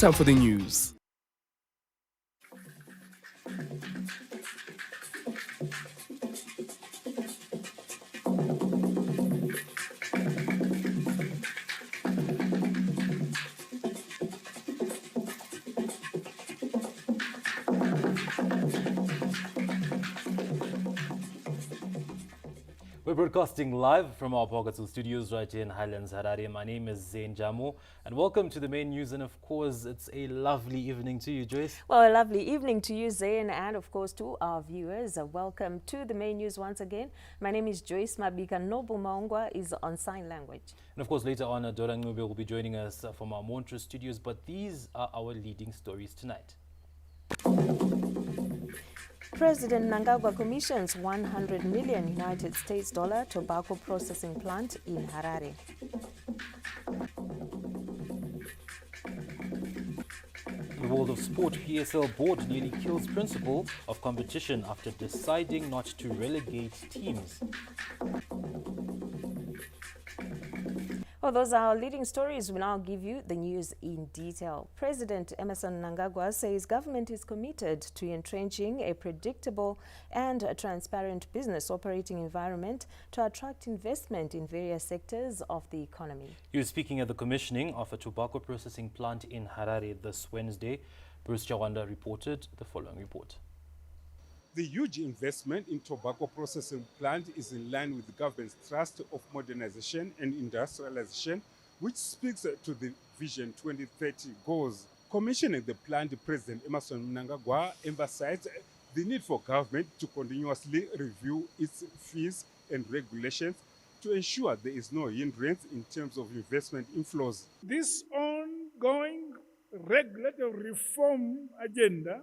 time for the news. We're broadcasting live from our Pokatu studios right here in Highlands, Harare. My name is Zain Jamo, and welcome to the main news. And of course, it's a lovely evening to you, Joyce. Well, a lovely evening to you, Zain, and of course to our viewers. Welcome to the main news once again. My name is Joyce Mabika. Nobu Maungwa is on sign language. And of course, later on, Dorang Nube will be joining us from our Montrose studios. But these are our leading stories tonight. President Mnangagwa commissions 100 million United States dollar tobacco processing plant in Harare. In the world of sport, PSL board nearly kills principle of competition after deciding not to relegate teams. Well, those are our leading stories. We now give you the news in detail. President Emmerson Mnangagwa says government is committed to entrenching a predictable and a transparent business operating environment to attract investment in various sectors of the economy. He was speaking at the commissioning of a tobacco processing plant in Harare this Wednesday. Bruce Chawanda reported the following report. The huge investment in tobacco processing plant is in line with the government's thrust of modernization and industrialization, which speaks to the Vision 2030 goals. Commissioning the plant, President Emmerson Mnangagwa emphasized the need for government to continuously review its fees and regulations to ensure there is no hindrance in terms of investment inflows. This ongoing regulatory reform agenda,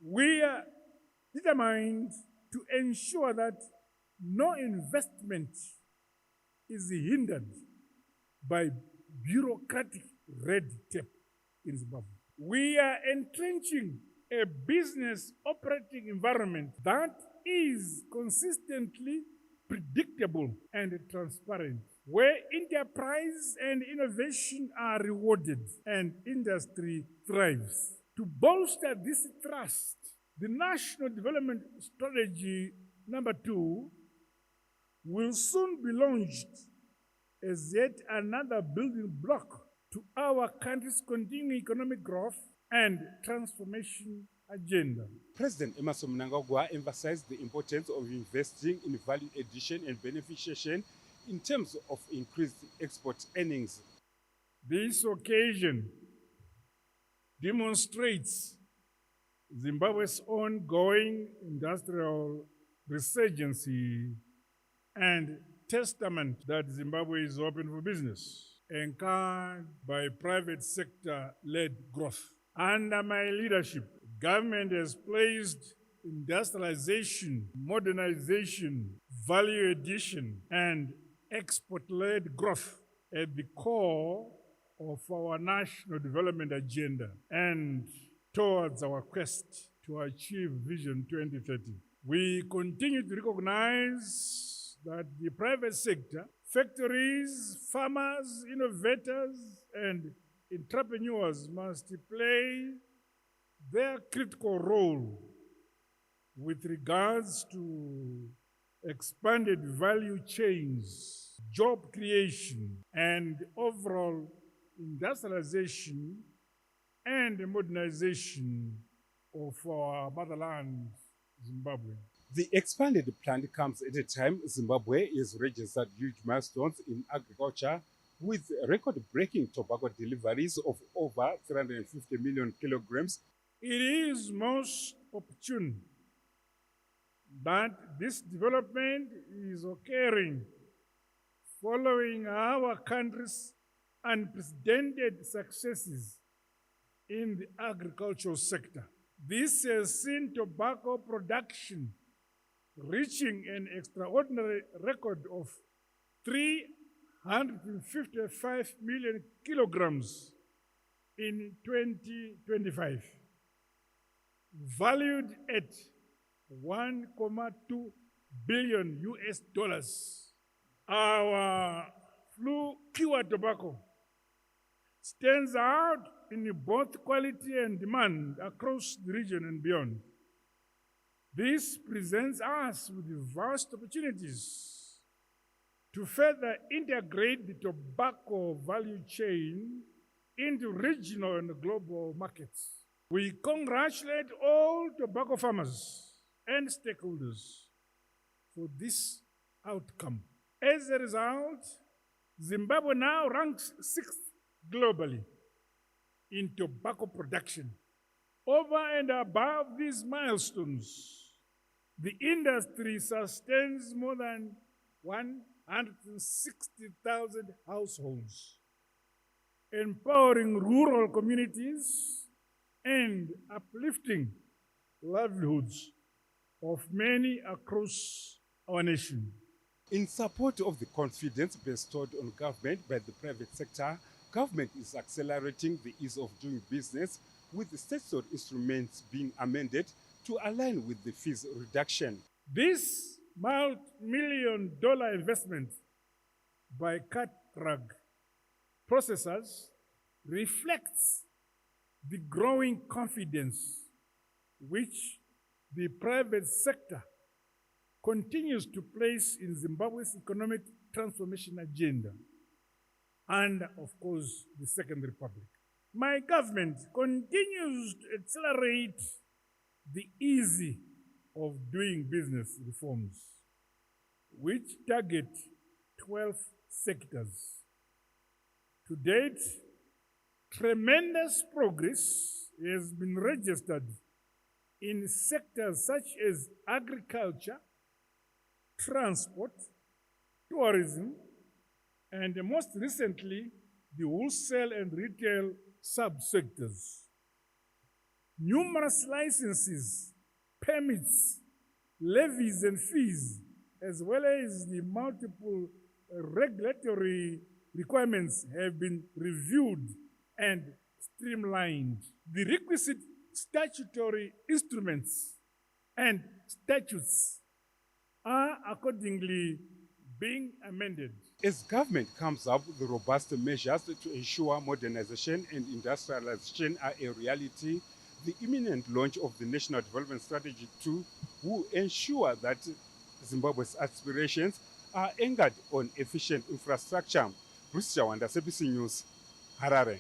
we are determined to ensure that no investment is hindered by bureaucratic red tape in Zimbabwe. We are entrenching a business operating environment that is consistently predictable and transparent, where enterprise and innovation are rewarded and industry thrives. To bolster this trust, the National Development Strategy number 2 will soon be launched as yet another building block to our country's continuing economic growth and transformation agenda. President Emmerson Mnangagwa emphasized the importance of investing in value addition and beneficiation in terms of increased export earnings. This occasion demonstrates Zimbabwe's ongoing industrial resurgence and testament that Zimbabwe is open for business, encouraged by private sector-led growth. Under my leadership, government has placed industrialization, modernization, value addition, and export-led growth at the core of our national development agenda and towards our quest to achieve Vision 2030. We continue to recognize that the private sector, factories, farmers, innovators, and entrepreneurs must play their critical role with regards to expanded value chains, job creation, and overall industrialization and modernization of our motherland, Zimbabwe. The expanded plant comes at a time Zimbabwe has registered huge milestones in agriculture with record-breaking tobacco deliveries of over 350 million kilograms. It is most opportune that this development is occurring following our country's unprecedented successes in the agricultural sector. This has seen tobacco production reaching an extraordinary record of 355 million kilograms in 2025, valued at $1.2 billion US. Our flue pure tobacco stands out in both quality and demand across the region and beyond. This presents us with vast opportunities to further integrate the tobacco value chain into regional and global markets. We congratulate all tobacco farmers and stakeholders for this outcome. As a result, Zimbabwe now ranks 6th globally in tobacco production. Over and above these milestones, the industry sustains more than 160,000 households, empowering rural communities and uplifting livelihoods of many across our nation. In support of the confidence bestowed on government by the private sector, government is accelerating the ease of doing business, with the statutory instruments being amended to align with the fees reduction. This multi-million-dollar investment by CATRAG processors reflects the growing confidence which the private sector continues to place in Zimbabwe's economic transformation agenda and, of course, the Second Republic. My government continues to accelerate the ease of doing business reforms, which target 12 sectors. To date, tremendous progress has been registered in sectors such as agriculture, transport, tourism, and most recently, the wholesale and retail subsectors. Numerous licenses, permits, levies, and fees, as well as the multiple regulatory requirements have been reviewed and streamlined. The requisite statutory instruments and statutes are accordingly being amended. As government comes up with robust measures to ensure modernization and industrialization are a reality, the imminent launch of the National Development Strategy 2 will ensure that Zimbabwe's aspirations are anchored on efficient infrastructure. Bruce Jawanda, SABC News, Harare.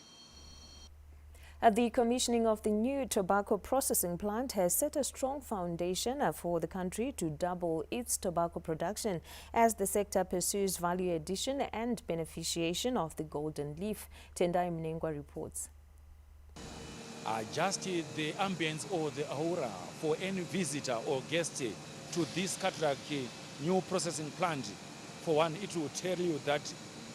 The commissioning of the new tobacco processing plant has set a strong foundation for the country to double its tobacco production as the sector pursues value addition and beneficiation of the golden leaf. Tendai Mnengwa reports. Just the ambience or the aura for any visitor or guest to this CATRAG new processing plant, for one, it will tell you that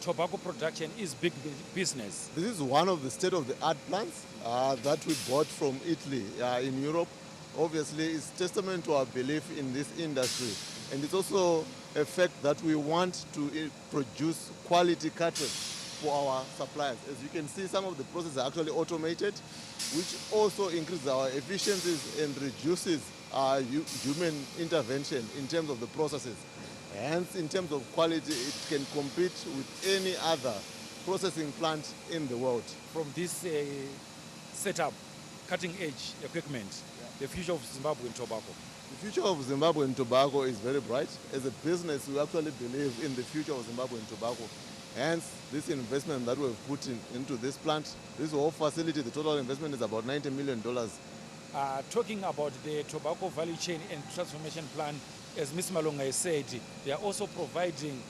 tobacco production is big business. This is one of the state-of-the-art plants that we bought from Italy in Europe. Obviously, it's testament to our belief in this industry. And it's also a fact that we want to produce quality cartridge for our suppliers. As you can see, some of the processes are actually automated, which also increases our efficiencies and reduces human intervention in terms of the processes. Hence, in terms of quality, it can compete with any other processing plant in the world. From this setup, cutting-edge equipment, the future of Zimbabwe in tobacco. The future of Zimbabwe in tobacco is very bright. As a business, we actually believe in the future of Zimbabwe in tobacco. Hence, this investment that we've put into this plant, this whole facility, the total investment is about $90 million. Talking about the tobacco value chain and transformation plan, as Ms. Malonga has said, they are also providing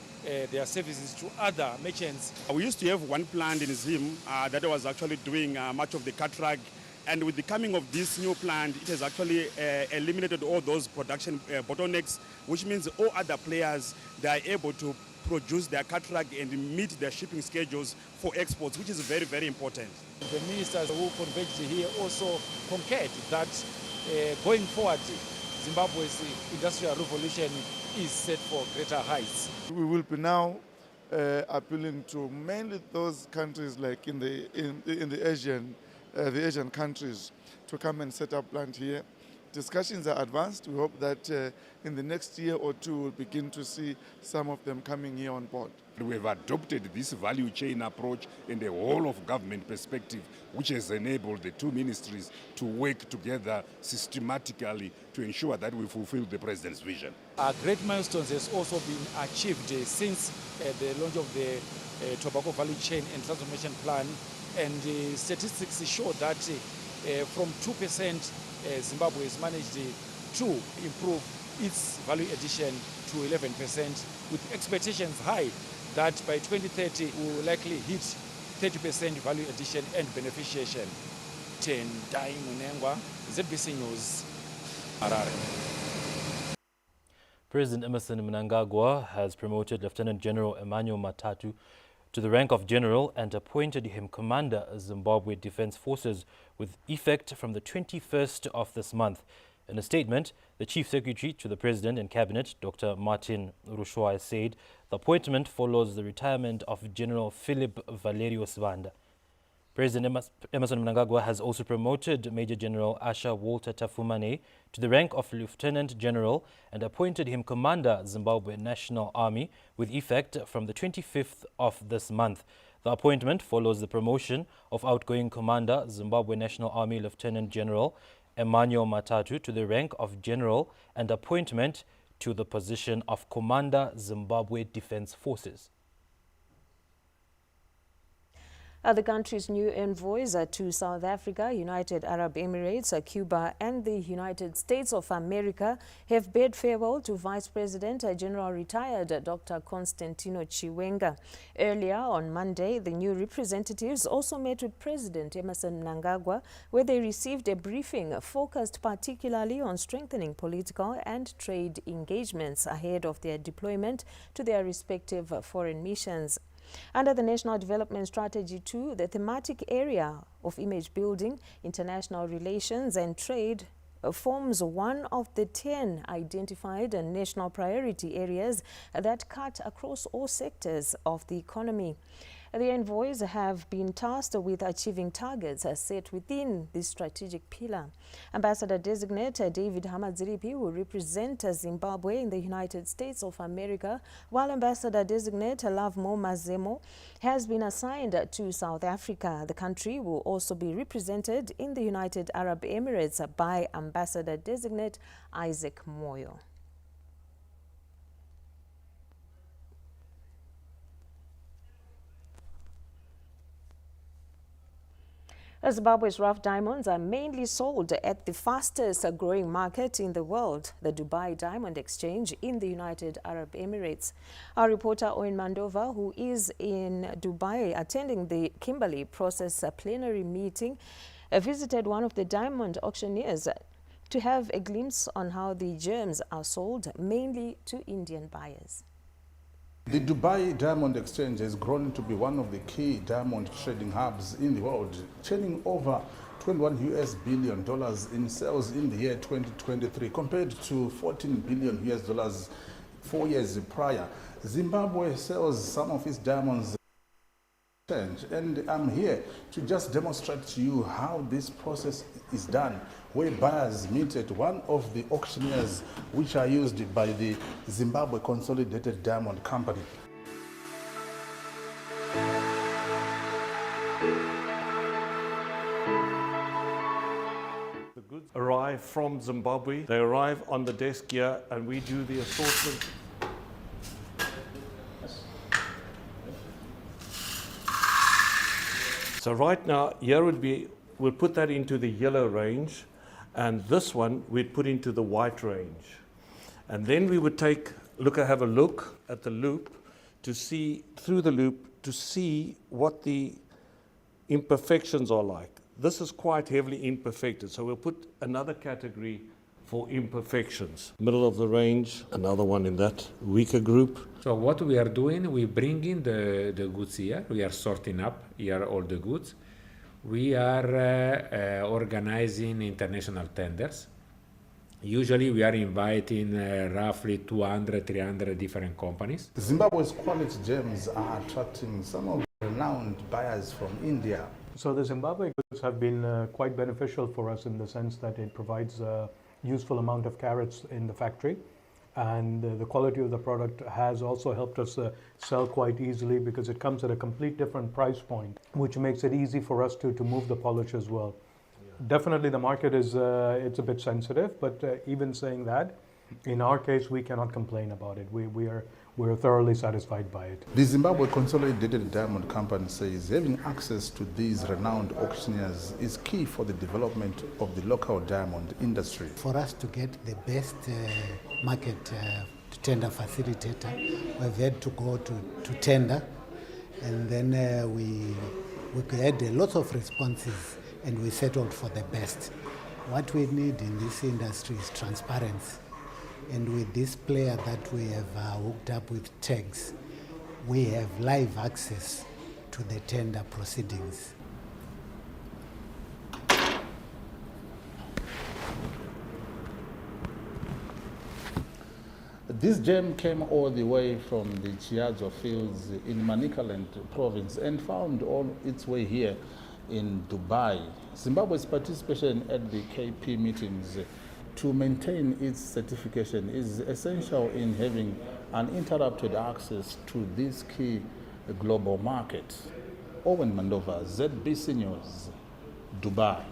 their services to other merchants. We used to have one plant in Zim that was actually doing much of the CATRAG, and with the coming of this new plant, it has actually eliminated all those production bottlenecks, which means all other players, they are able to produce their CATRAG and meet their shipping schedules for exports, which is very, very important. The ministers who converged here also concurred that going forward, Zimbabwe's industrial revolution is set for greater heights. We will be now appealing to mainly those countries like in the Asian countries to come and set up plant here. Discussions are advanced. We hope that in the next year or two we'll begin to see some of them coming here on board. We have adopted this value chain approach and a whole of government perspective, which has enabled the two ministries to work together systematically to ensure that we fulfill the President's vision. Great milestones has also been achieved since the launch of the Tobacco Value Chain and Transformation Plan, and statistics show that from 2% Zimbabwe has managed to improve its value addition to 11%, with expectations high that by 2030 we will likely hit 30% value addition and beneficiation. Tendai Munengwa, ZBC News, Harare. President Emmerson Mnangagwa has promoted Lieutenant General Emmanuel Matatu to the rank of general and appointed him Commander Zimbabwe Defence Forces with effect from the 21st of this month. In a statement, the Chief Secretary to the President and Cabinet, Dr. Martin Rushwai, said the appointment follows the retirement of General Philip Valerio Sibanda. President Emmerson Mnangagwa has also promoted Major General Asha Walter Tafumane to the rank of Lieutenant General and appointed him Commander Zimbabwe National Army with effect from the 25th of this month. The appointment follows the promotion of outgoing Commander Zimbabwe National Army Lieutenant General Emmanuel Matatu to the rank of General and appointment to the position of Commander Zimbabwe Defence Forces. The country's new envoys to South Africa, United Arab Emirates, Cuba and the United States of America have bid farewell to Vice President General retired Dr. Constantino Chiwenga. Earlier on Monday, the new representatives also met with President Emmerson Mnangagwa, where they received a briefing focused particularly on strengthening political and trade engagements ahead of their deployment to their respective foreign missions. Under the National Development Strategy 2, the thematic area of image building, international relations and trade forms one of the 10 identified national priority areas that cut across all sectors of the economy. The envoys have been tasked with achieving targets set within this strategic pillar. Ambassador-designate David Hamadziripi will represent Zimbabwe in the United States of America, while Ambassador-designate Lovemo Mazemo has been assigned to South Africa. The country will also be represented in the United Arab Emirates by Ambassador-designate Isaac Moyo. Zimbabwe's rough diamonds are mainly sold at the fastest growing market in the world, the Dubai Diamond Exchange in the United Arab Emirates. Our reporter Owen Mandova, who is in Dubai attending the Kimberley Process plenary meeting, visited one of the diamond auctioneers to have a glimpse on how the gems are sold, mainly to Indian buyers. The Dubai Diamond Exchange has grown to be one of the key diamond trading hubs in the world, churning over $21 billion in sales in the year 2023 compared to $14 billion 4 years prior. Zimbabwe sells some of its diamonds, and I'm here to just demonstrate to you how this process is done, where buyers meet at one of the auctioneers which are used by the Zimbabwe Consolidated Diamond Company. The goods arrive from Zimbabwe. They arrive on the desk here and we do the assortment. So right now, here would be, we'll put that into the yellow range, and this one we'd put into the white range. And then we would have a look at the loop to see, through the loop, to see what the imperfections are like. This is quite heavily imperfected, so we'll put another category for imperfections. Middle of the range, another one in that weaker group. So what we are doing, we bring in the goods here. We are sorting up here all the goods. We are organizing international tenders. Usually we are inviting roughly 200, 300 different companies. Zimbabwe's quality gems are attracting some of the renowned buyers from India. So the Zimbabwe goods have been quite beneficial for us in the sense that it provides a useful amount of carats in the factory. And the quality of the product has also helped us sell quite easily because it comes at a complete different price point, which makes it easy for us to move the polish as well. Definitely the market is it's a bit sensitive, but even saying that, in our case, we cannot complain about it. We're thoroughly satisfied by it. The Zimbabwe Consolidated Diamond Company says having access to these renowned auctioneers is key for the development of the local diamond industry. For us to get the best market tender facilitator, we've had to go to tender, and then we had a lot of responses and we settled for the best. What we need in this industry is transparency. And with this player that we have hooked up with tags, we have live access to the tender proceedings. This gem came all the way from the Chiadzo fields in Manicaland province and found on its way here in Dubai. Zimbabwe's participation at the KP meetings to maintain its certification is essential in having uninterrupted access to this key global market. Owen Mandova, ZBC News, Dubai.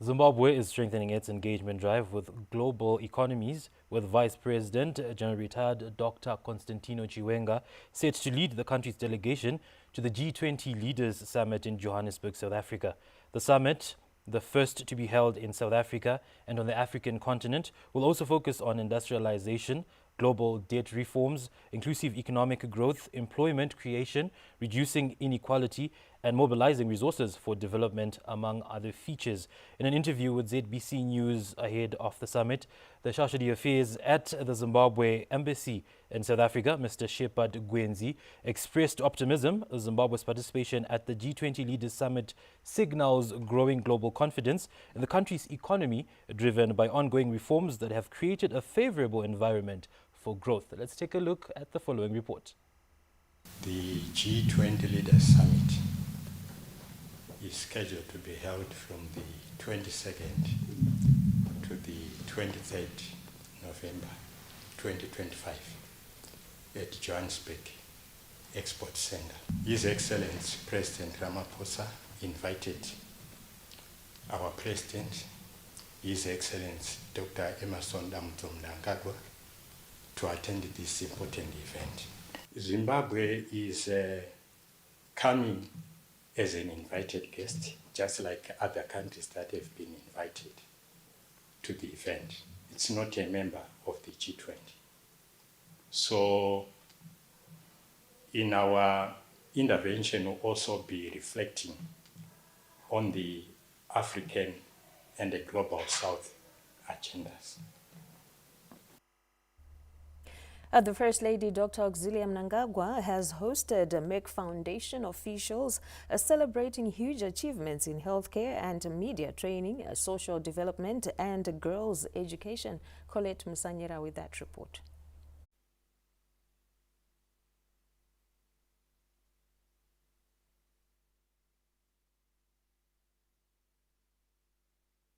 Zimbabwe is strengthening its engagement drive with global economies, with Vice President, General Retired Dr. Constantino Chiwenga, set to lead the country's delegation to the G20 Leaders Summit in Johannesburg, South Africa. The summit, the first to be held in South Africa and on the African continent, will also focus on industrialization, global debt reforms, inclusive economic growth, employment creation, reducing inequality, and mobilizing resources for development, among other features. In an interview with ZBC News ahead of the summit, the Charge d'Affaires at the Zimbabwe Embassy in South Africa, Mr. Shepard Gwenzi, expressed optimism. Zimbabwe's participation at the G20 Leaders Summit signals growing global confidence in the country's economy, driven by ongoing reforms that have created a favorable environment for growth. Let's take a look at the following report. The G20 Leaders Summit is scheduled to be held from the 22nd to the 23rd November 2025 at Johannesburg Export Center. His Excellency President Ramaphosa invited our President, His Excellency Dr. Emmerson Mnangagwa, to attend this important event. Zimbabwe is coming as an invited guest, just like other countries that have been invited to the event. It's not a member of the G20. So in our intervention, we'll also be reflecting on the African and the Global South agendas. The First Lady, Dr. Auxilia Mnangagwa, has hosted MEC Foundation officials celebrating huge achievements in healthcare and media training, social development, and girls' education. Colette Musanyera with that report.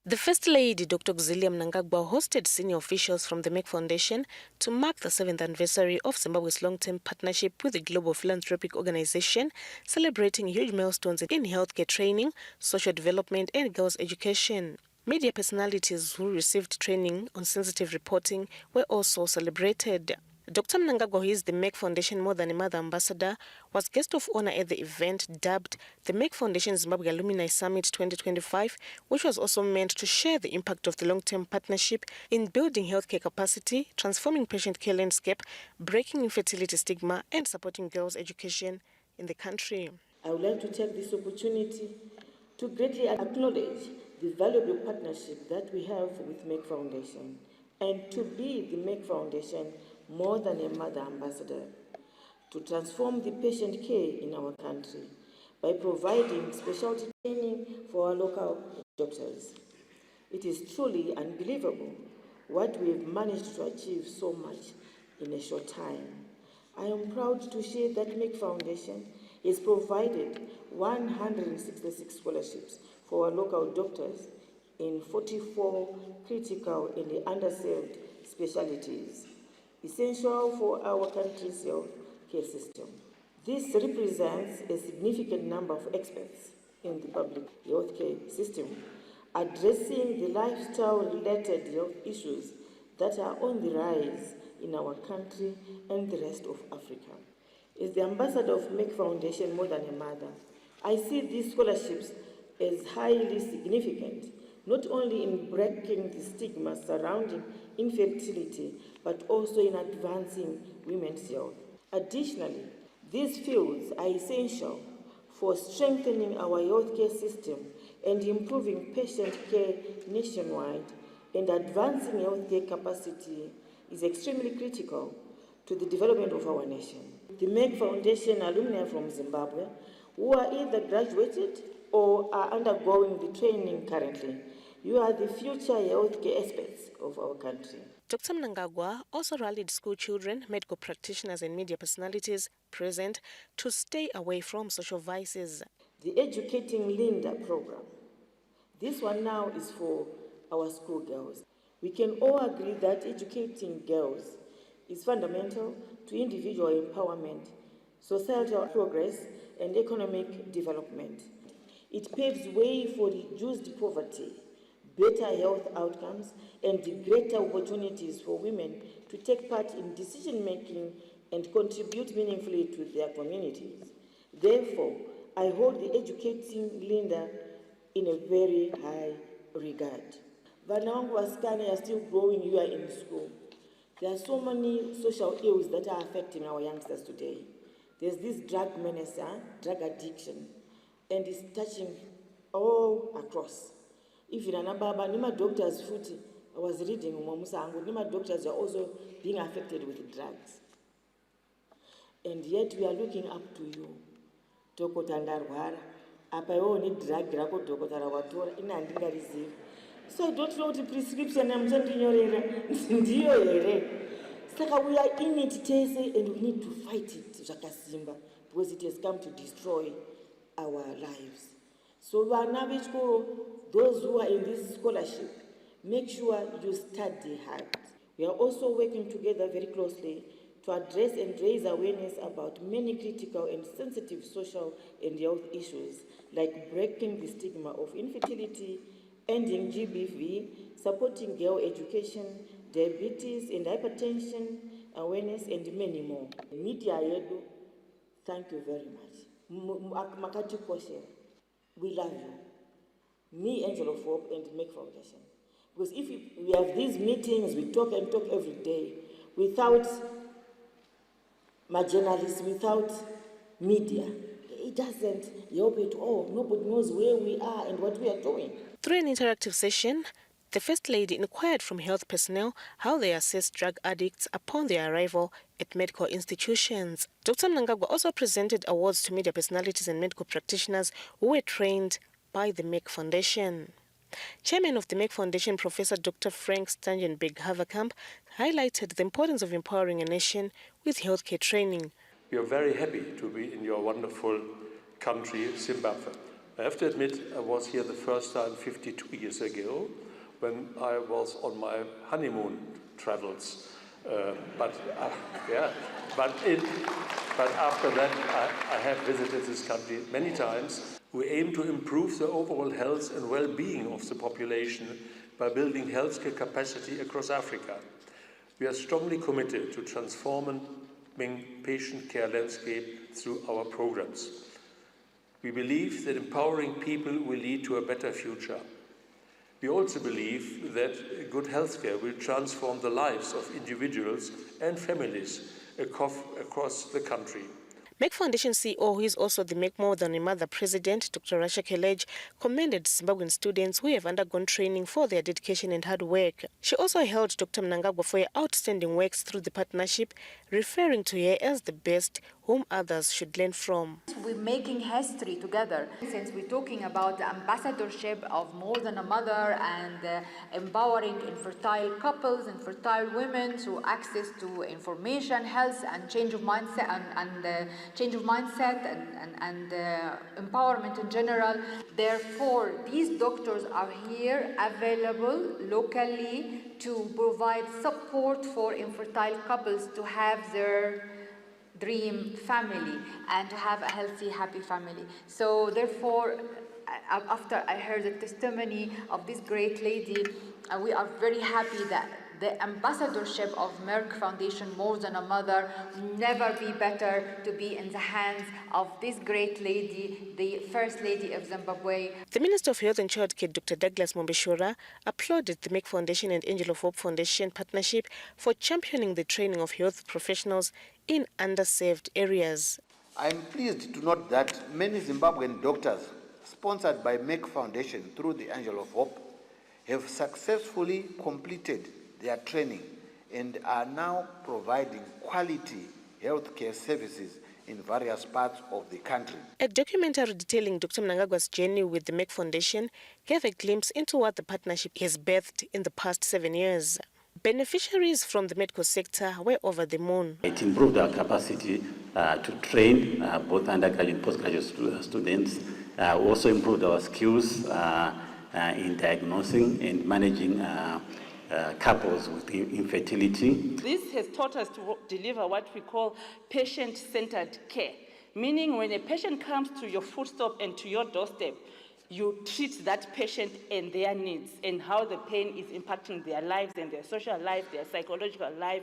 The First Lady, Dr. Auxilia Mnangagwa, hosted senior officials from the MEC Foundation to mark the 7th anniversary of Zimbabwe's long-term partnership with the Global Philanthropic Organization, celebrating huge milestones in healthcare training, social development, and girls' education. Media personalities who received training on sensitive reporting were also celebrated. Dr. Mnangagwa, who is the MEC Foundation More Than a Mother Ambassador, was guest of honor at the event dubbed the MEC Foundation Zimbabwe Alumni Summit 2025, which was also meant to share the impact of the long-term partnership in building healthcare capacity, transforming patient care landscape, breaking infertility stigma, and supporting girls' education in the country. I would like to take this opportunity to greatly acknowledge the valuable partnership that we have with MEC Foundation and to be the MEC Foundation More Than a Mother Ambassador to transform the patient care in our country by providing specialty training for our local doctors. It is truly unbelievable what we have managed to achieve so much in a short time. I am proud to share that MEC Foundation has provided 166 scholarships for our local doctors in 44 critical and underserved specialties, essential for our country's health care system. This represents a significant number of experts in the public health care system, addressing the lifestyle-related health issues that are on the rise in our country and the rest of Africa. As the ambassador of Make Foundation More Than a Mother, I see these scholarships as highly significant, not only in breaking the stigma surrounding infertility, but also in advancing women's health. Additionally, these fields are essential for strengthening our healthcare system and improving patient care nationwide, and advancing healthcare capacity is extremely critical to the development of our nation. The Make Foundation alumni from Zimbabwe, who are either graduated or are undergoing the training currently, you are the future healthcare experts of our country. Dr. Mnangagwa also rallied school children, medical practitioners and media personalities present to stay away from social vices. The Educating Linda program. This one now is for our school girls. We can all agree that educating girls is fundamental to individual empowerment, societal progress, and economic development. It paves way for reduced poverty, better health outcomes, and greater opportunities for women to take part in decision-making and contribute meaningfully to their communities. Therefore, I hold the Educating Linda in a very high regard. Vana vangu vasikana are still growing here in school. There are so many social ills that are affecting our youngsters today. There's this drug menace, drug addiction, and it's touching all across. Even anababa, nima doctors futi, I was reading Musangu, nima doctors are also being affected with drugs. And yet we are looking up to you. Toko tandarwara, apa iwo ni drug rako dokotara watora, ina andingarizivi. So I don't know what the prescription I'm sending you. So we are in it, Tese, and we need to fight it, Jakasimba, because it has come to destroy our lives. So those who are in this scholarship, make sure you study hard. We are also working together very closely to address and raise awareness about many critical and sensitive social and health issues, like breaking the stigma of infertility, ending GBV, supporting girl education, diabetes and hypertension, awareness, and many more. Media yedu, thank you very much. Makati Koshe, we love you. Me, Angel of Hope, and Make Foundation. Because if we have these meetings, we talk and talk every day, without my journalists, without media, it doesn't help at all. Nobody knows where we are and what we are doing. Through an interactive session, the First Lady inquired from health personnel how they assess drug addicts upon their arrival at medical institutions. Dr. Mnangagwa also presented awards to media personalities and medical practitioners who were trained by the Make Foundation. Chairman of the Make Foundation, Professor Dr. Frank Stangenberg Haverkamp, highlighted the importance of empowering a nation with healthcare training. We are very happy to be in your wonderful country, Zimbabwe. I have to admit, I was here the first time 52 years ago when I was on my honeymoon travels. But after that, I have visited this country many times. We aim to improve the overall health and well-being of the population by building healthcare capacity across Africa. We are strongly committed to transforming patient care landscape through our programs. We believe that empowering people will lead to a better future. We also believe that good healthcare will transform the lives of individuals and families across the country. Make Foundation CEO, who is also the Make More Than a Mother President, Dr. Rasha Kelej, commended Zimbabwean students who have undergone training for their dedication and hard work. She also hailed Dr. Mnangagwa for her outstanding works through the partnership, referring to her as the best who whom others should learn from. We're making history together. Since we're talking about the ambassadorship of More Than a Mother and empowering infertile couples, infertile women through access to information, health, and change of mindset, and empowerment in general. Therefore, these doctors are here available locally to provide support for infertile couples to have their dream family and to have a healthy, happy family. So therefore, after I heard the testimony of this great lady, we are very happy that the ambassadorship of Merck Foundation, More Than a Mother, will never be better to be in the hands of this great lady, the First Lady of Zimbabwe. The Minister of Health and Childcare, Dr. Douglas Mombeshura, applauded the Merck Foundation and Angel of Hope Foundation partnership for championing the training of health professionals in underserved areas. I'm pleased to note that many Zimbabwean doctors, sponsored by Merck Foundation through the Angel of Hope, have successfully completed their training and are now providing quality healthcare services in various parts of the country. A documentary detailing Dr. Mnangagwa's journey with the Merck Foundation gave a glimpse into what the partnership has birthed in the past 7 years. Beneficiaries from the medical sector were over the moon. It improved our capacity to train both undergraduate and postgraduate students. Also improved our skills in diagnosing and managing couples with infertility. This has taught us to deliver what we call patient-centered care, meaning when a patient comes to your footstep and to your doorstep, you treat that patient and their needs and how the pain is impacting their lives and their social life, their psychological life,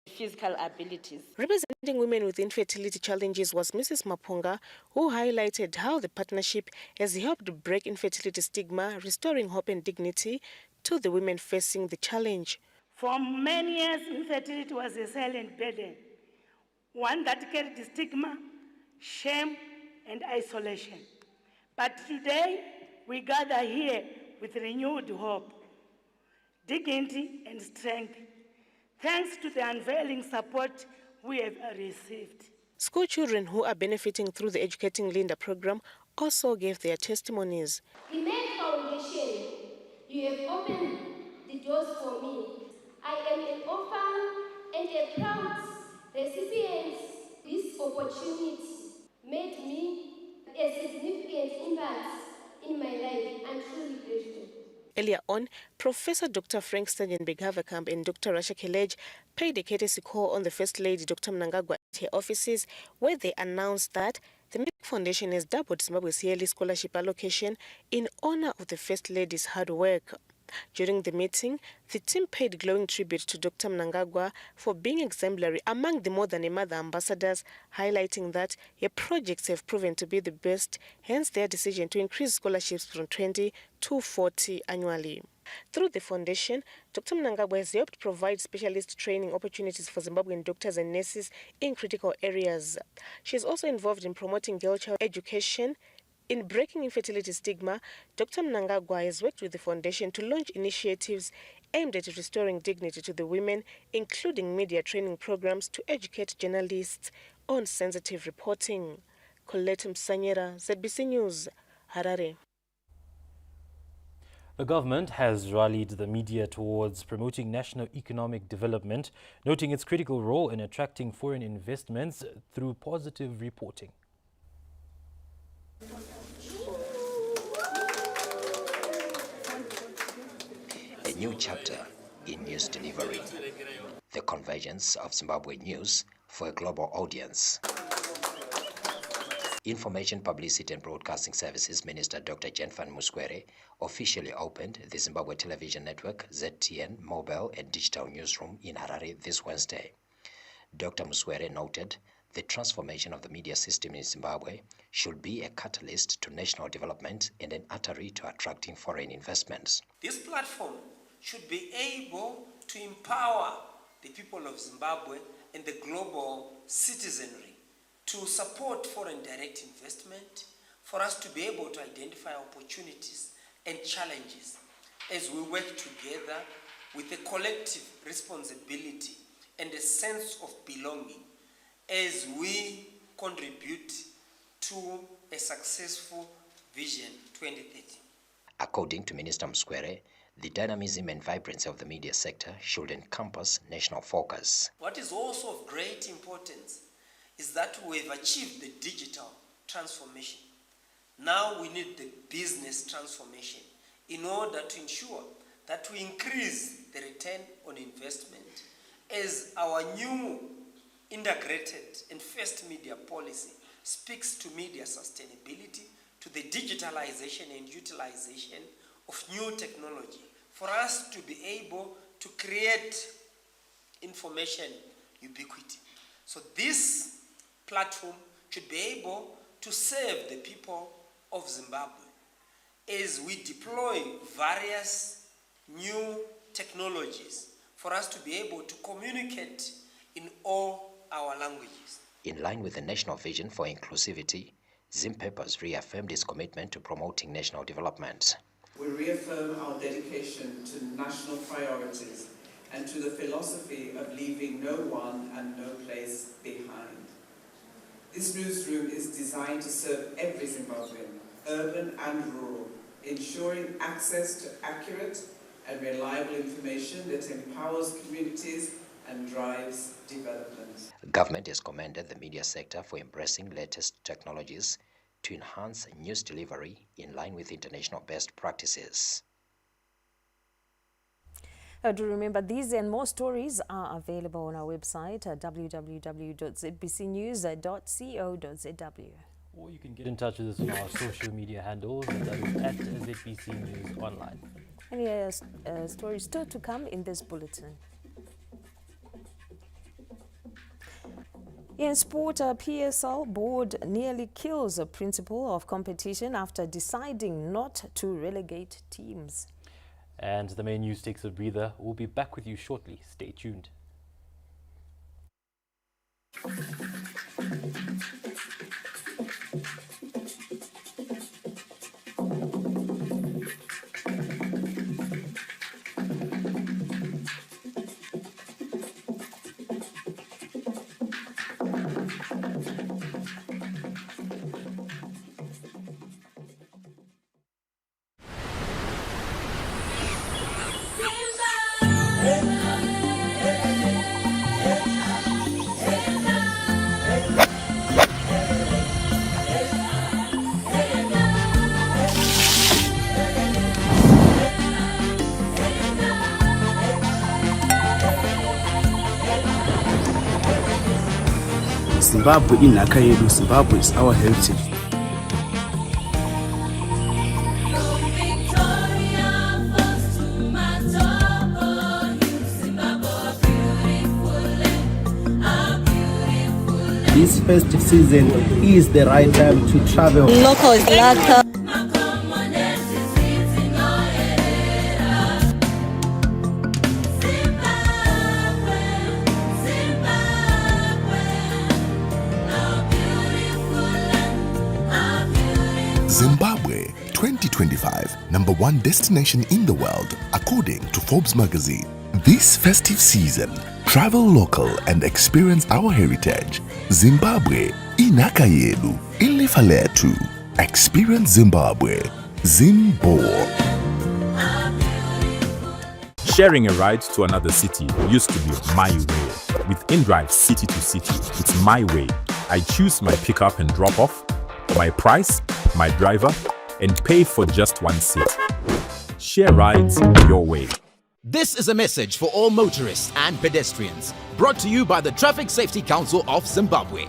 physical abilities. Representing women with infertility challenges was Mrs. Mapunga, who highlighted how the partnership has helped break infertility stigma, restoring hope and dignity to the women facing the challenge. For many years, infertility was a silent burden, one that carried stigma, shame, and isolation. But today, we gather here with renewed hope, dignity, and strength, thanks to the unveiling support we have received. School children who are benefiting through the Educating Linda program also gave their testimonies. The Merck Foundation, you have opened the doors for me. I am an orphan and a proud recipient. This opportunity made me a significant impact in my life. I'm truly grateful. Earlier on, Professor Dr. Frank Stangenberg-Haverkamp and Dr. Rasha Kelej paid a courtesy call on the First Lady, Dr. Mnangagwa, at her offices, where they announced that the Merck Foundation has doubled Zimbabwe's yearly scholarship allocation in honor of the First Lady's hard work. During the meeting, the team paid glowing tribute to Dr. Mnangagwa for being exemplary among the More Than a Mother ambassadors, highlighting that her projects have proven to be the best, hence their decision to increase scholarships from 20 to 40 annually. Through the foundation, Dr. Mnangagwa has helped provide specialist training opportunities for Zimbabwean doctors and nurses in critical areas. She is also involved in promoting girl child education. In breaking infertility stigma, Dr. Mnangagwa has worked with the foundation to launch initiatives aimed at restoring dignity to the women, including media training programs to educate journalists on sensitive reporting. Colette Msanyera, ZBC News, Harare. The government has rallied the media towards promoting national economic development, noting its critical role in attracting foreign investments through positive reporting. A new chapter in news delivery. The convergence of Zimbabwe news for a global audience. Information, Publicity and Broadcasting Services Minister Dr. Jenfan Muskwere officially opened the Zimbabwe Television Network, ZTN, mobile and digital newsroom in Harare this Wednesday. Dr. Muskwere noted the transformation of the media system in Zimbabwe should be a catalyst to national development and an artery to attracting foreign investments. This platform should be able to empower the people of Zimbabwe and the global citizenry to support foreign direct investment, for us to be able to identify opportunities and challenges as we work together with a collective responsibility and a sense of belonging, as we contribute to a successful Vision 2030. According to Minister Muskwere, the dynamism and vibrancy of the media sector should encompass national focus. What is also of great importance is that we've achieved the digital transformation. Now we need the business transformation in order to ensure that we increase the return on investment as our new integrated and first media policy speaks to media sustainability, to the digitalization and utilization of new technology for us to be able to create information ubiquity. So this platform should be able to serve the people of Zimbabwe as we deploy various new technologies for us to be able to communicate in all our languages. In line with the national vision for inclusivity, Zimpepers reaffirmed its commitment to promoting national development. We reaffirm our dedication to national priorities and to the philosophy of leaving no one and no place behind. This newsroom is designed to serve every Zimbabwean, urban and rural, ensuring access to accurate and reliable information that empowers communities and drives development. Government has commended the media sector for embracing latest technologies to enhance news delivery in line with international best practices. Do remember, these and more stories are available on our website at www.zbcnews.co.zw. Or you can get in touch with us on our social media handles, and that is at ZBC News Online. Any stories still to come in this bulletin. In sport, PSL board nearly kills a principle of competition after deciding not to relegate teams. And the main news takes a breather. We'll be back with you shortly. Stay tuned. Zimbabwe inhaka yedu. Zimbabwe is our heritage. This festive season is the right time to travel. Local is local. Zimbabwe 2025, #1 destination in the world, according to Forbes magazine. This festive season, travel local and experience our heritage. Zimbabwe, inhaka yedu, ilifa letu. Experience Zimbabwe. Zimbo. Sharing a ride to another city used to be my way. With InDrive City to City, it's my way. I choose my pickup and drop off, my price, my driver, and pay for just one seat. Share rides your way. This is a message for all motorists and pedestrians, brought to you by the Traffic Safety Council of Zimbabwe.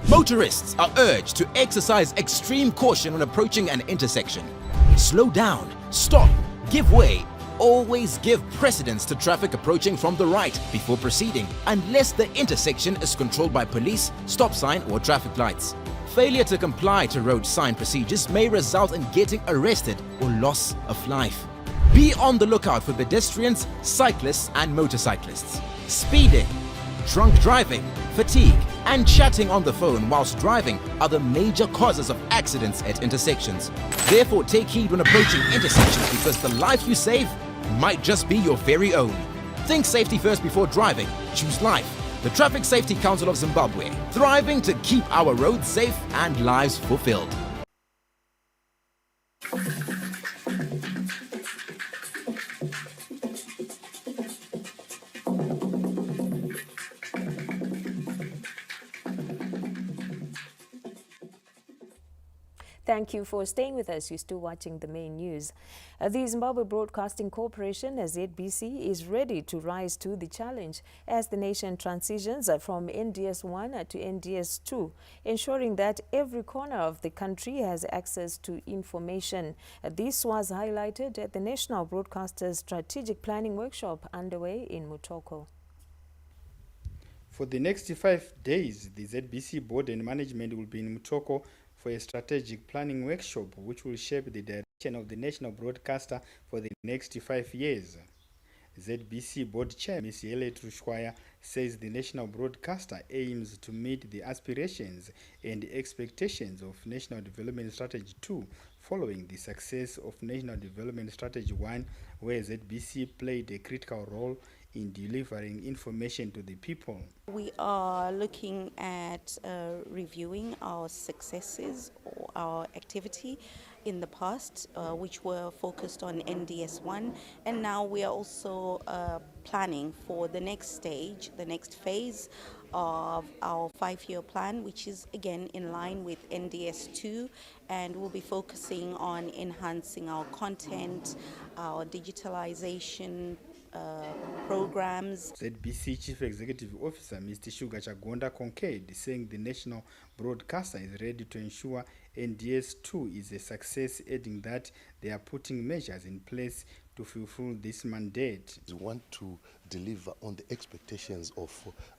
Motorists are urged to exercise extreme caution when approaching an intersection. Slow down, stop, give way. Always give precedence to traffic approaching from the right before proceeding, unless the intersection is controlled by police, stop sign, or traffic lights. Failure to comply to road sign procedures may result in getting arrested or loss of life. Be on the lookout for pedestrians, cyclists, and motorcyclists. Speeding, drunk driving, fatigue, and chatting on the phone whilst driving are the major causes of accidents at intersections. Therefore, take heed when approaching intersections, because the life you save might just be your very own. Think safety first before driving. Choose life. The Traffic Safety Council of Zimbabwe, thriving to keep our roads safe and lives fulfilled. Thank you for staying with us. You're still watching the main news. The Zimbabwe Broadcasting Corporation, ZBC, is ready to rise to the challenge as the nation transitions from NDS 1 to NDS 2, ensuring that every corner of the country has access to information. This was highlighted at the National Broadcasters Strategic Planning Workshop underway in Mutoko. For the next 5 days, the ZBC board and management will be in Mutoko for a strategic planning workshop which will shape the direction of the national broadcaster for the next 5 years. ZBC board chair Ms. Yele Trushwaya says the national broadcaster aims to meet the aspirations and expectations of National Development Strategy 2 following the success of National Development Strategy 1, where ZBC played a critical role in delivering information to the people. We are looking at reviewing our successes or our activity in the past, which were focused on NDS 1, and now we are also planning for the next stage, the next phase of our 5-year plan, which is again in line with NDS 2, and we'll be focusing on enhancing our content, our digitalization programs. ZBC Chief Executive Officer Mr. Sugar Chagonda concurred, saying the national broadcaster is ready to ensure NDS 2 is a success, adding that they are putting measures in place to fulfill this mandate. We want to deliver on the expectations of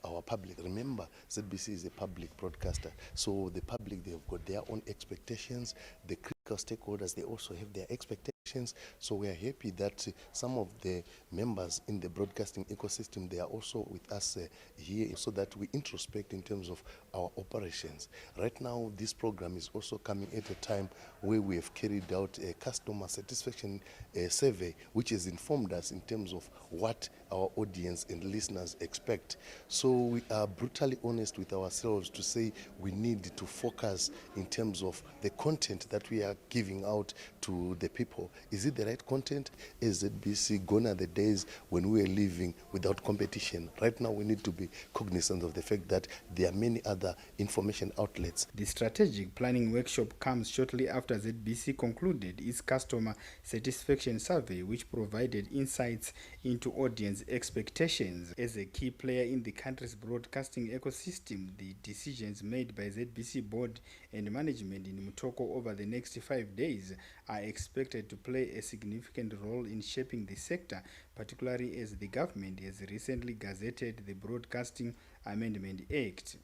our public. Remember, ZBC is a public broadcaster, so the public, they've got their own expectations. The critical stakeholders, they also have their expectations. So we are happy that some of the members in the broadcasting ecosystem, they are also with us here, so that we introspect in terms of our operations. Right now, this program is also coming at a time where we have carried out a customer satisfaction survey, which has informed us in terms of what our audience and listeners expect. So we are brutally honest with ourselves to say we need to focus in terms of the content that we are giving out to the people. Is it the right content? Is ZBC gone are the days when we are living without competition? Right now we need to be cognizant of the fact that there are many other information outlets. The strategic planning workshop comes shortly after ZBC concluded its customer satisfaction survey, which provided insights into audience expectations. As a key player in the country's broadcasting ecosystem, the decisions made by ZBC board and management in Mutoko over the next 5 days are expected to play a significant role in shaping the sector, particularly as the government has recently gazetted the Broadcasting Amendment Act.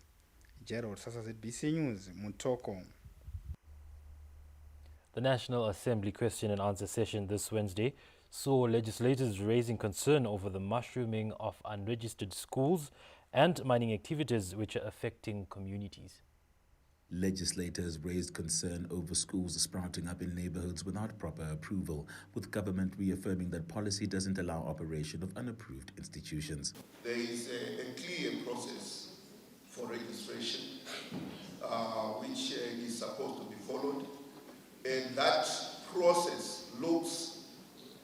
Gerald Sasa, ZBC News, Mutoko. The National Assembly question and answer session this Wednesday saw legislators raising concern over the mushrooming of unregistered schools and mining activities which are affecting communities. Legislators raised concern over schools sprouting up in neighborhoods without proper approval, with government reaffirming that policy doesn't allow operation of unapproved institutions. There is a clear process for registration which is supposed to be followed, and that process looks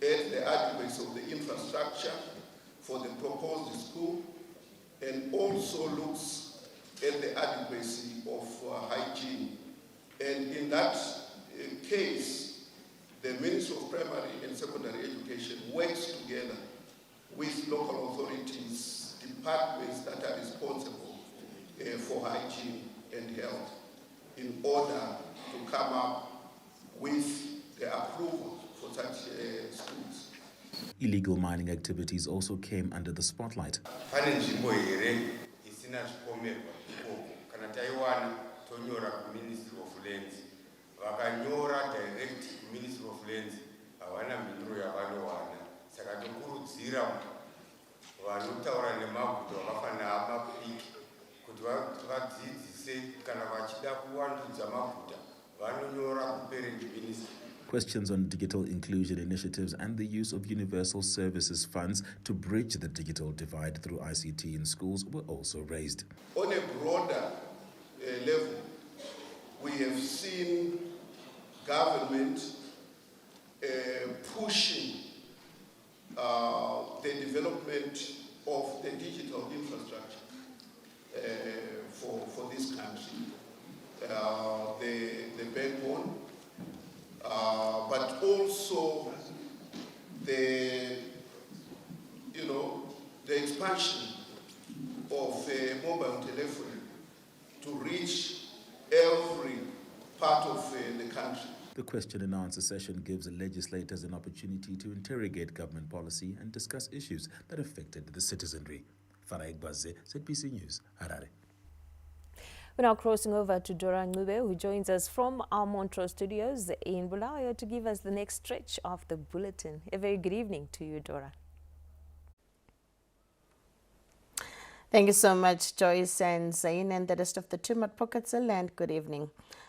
at the adequacy of the infrastructure for the proposed school, and also looks at the adequacy of hygiene. And in that case, the Ministry of Primary and Secondary Education works together with local authorities, departments that are responsible for hygiene and health, in order to come up with the approval for such schools. Illegal mining activities also came under the spotlight. Tonyora ku Ministry of Lands vakanyora direct ku Ministry of Lands havana mhinduro yavanowana saka tokurudzira vanotaura nemaguta vakafanira mapiki kuti vadzidzise kana vachida kuvandudza maguta vanonyora ku Parent Ministry. Questions on digital inclusion initiatives and the use of universal services funds to bridge the digital divide through ICT in schools were also raised. On a broader level, we have seen government pushing the development of the digital infrastructure for this country, the backbone, but also the expansion of mobile telephony to reach every part of the country. The question and answer session gives legislators an opportunity to interrogate government policy and discuss issues that affected the citizenry. Farah Baze, ZBC News, Harare. We're now crossing over to Dora Ngube, who joins us from our Montrose studios in Bulawayo to give us the next stretch of the bulletin. A very good evening to you, Dora. Thank you so much, Joyce and Zain, and the rest of the team at Pocketsville, and good evening.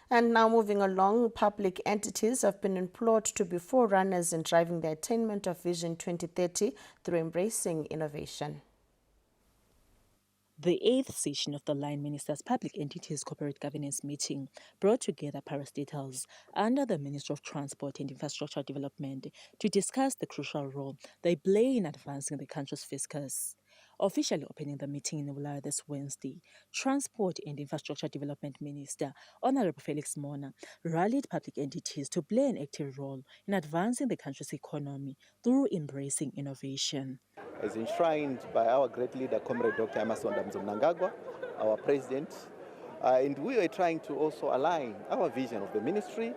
And now moving along, public entities have been implored to be forerunners in driving the attainment of Vision 2030 through embracing innovation. The 8th session of the Line Ministers Public Entities Corporate Governance meeting brought together parastatals under the Ministry of Transport and Infrastructure Development to discuss the crucial role they play in advancing the country's fiscus. Officially opening the meeting in Bulawayo this Wednesday, Transport and Infrastructure Development Minister Honorable Felix Mona rallied public entities to play an active role in advancing the country's economy through embracing innovation. As enshrined by our great leader, Comrade Dr. Emmerson Mnangagwa, our president, and we are trying to also align our vision of the ministry,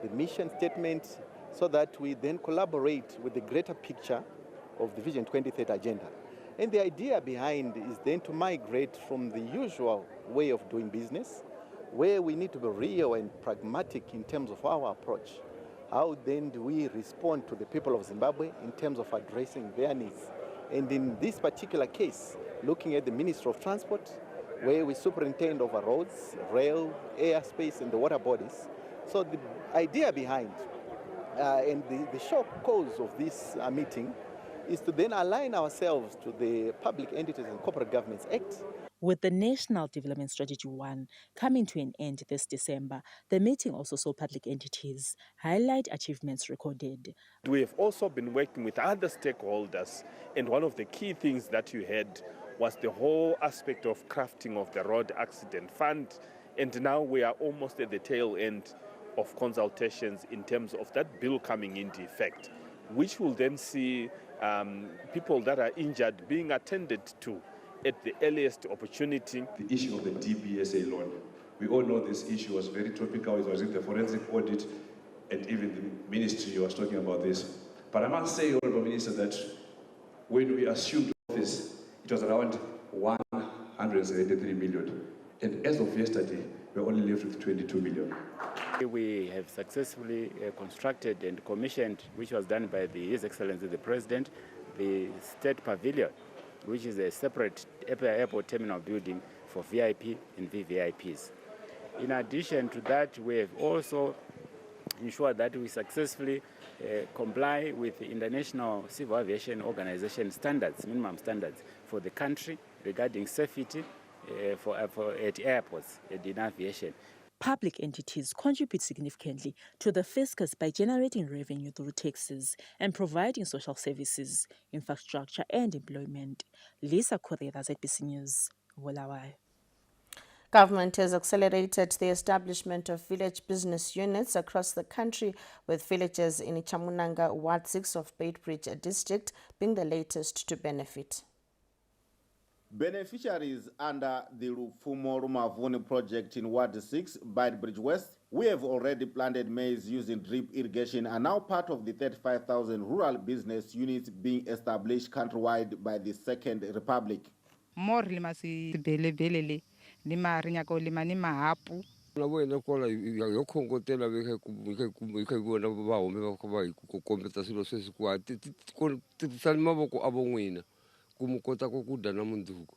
the mission statement, so that we then collaborate with the greater picture of the Vision 2030 agenda. And the idea behind is then to migrate from the usual way of doing business, where we need to be real and pragmatic in terms of our approach. How then do we respond to the people of Zimbabwe in terms of addressing their needs? And in this particular case, looking at the Ministry of Transport, where we superintend over roads, rail, airspace, and the water bodies. So the idea behind and the short cause of this meeting is to then align ourselves to the Public Entities and Corporate Governance Act. With the National Development Strategy 1 coming to an end this December, the meeting also saw public entities highlight achievements recorded. We have also been working with other stakeholders, and one of the key things that you had was the whole aspect of crafting of the Road Accident Fund, and now we are almost at the tail end of consultations in terms of that bill coming into effect, which will then see people that are injured being attended to at the earliest opportunity. The issue of the DBSA loan. We all know this issue was very topical. It was in the forensic audit, and even the ministry was talking about this. But I must say, Honourable Minister, that when we assumed office, it was around 173 million. And as of yesterday, we're only left with 22 million. We have successfully constructed and commissioned, which was done by His Excellency the President, the State Pavilion, which is a separate airport terminal building for VIP and VVIPs. In addition to that, we have also ensured that we successfully comply with the International Civil Aviation Organization standards, minimum standards for the country regarding safety at airports and in aviation. Public entities contribute significantly to the fiscus by generating revenue through taxes and providing social services, infrastructure and employment. Lisa Correa, ZBC News, Bulawayo. Government has accelerated the establishment of village business units across the country, with villages in Chamunanga, Ward 6 of Beitbridge District being the latest to benefit. Beneficiaries under the Rufumo Rumavuni project in Ward 6, Beitbridge West, we have already planted maize using drip irrigation, are now part of the 35,000 rural business units being established countrywide by the Second Republic. More limasi belele lima rinyako lima ni mahapu. Nawena kola yokhongotela bekubona bahome bakompeta silo sesikwa titsani maboko abongwina kumukota kokuda na munduko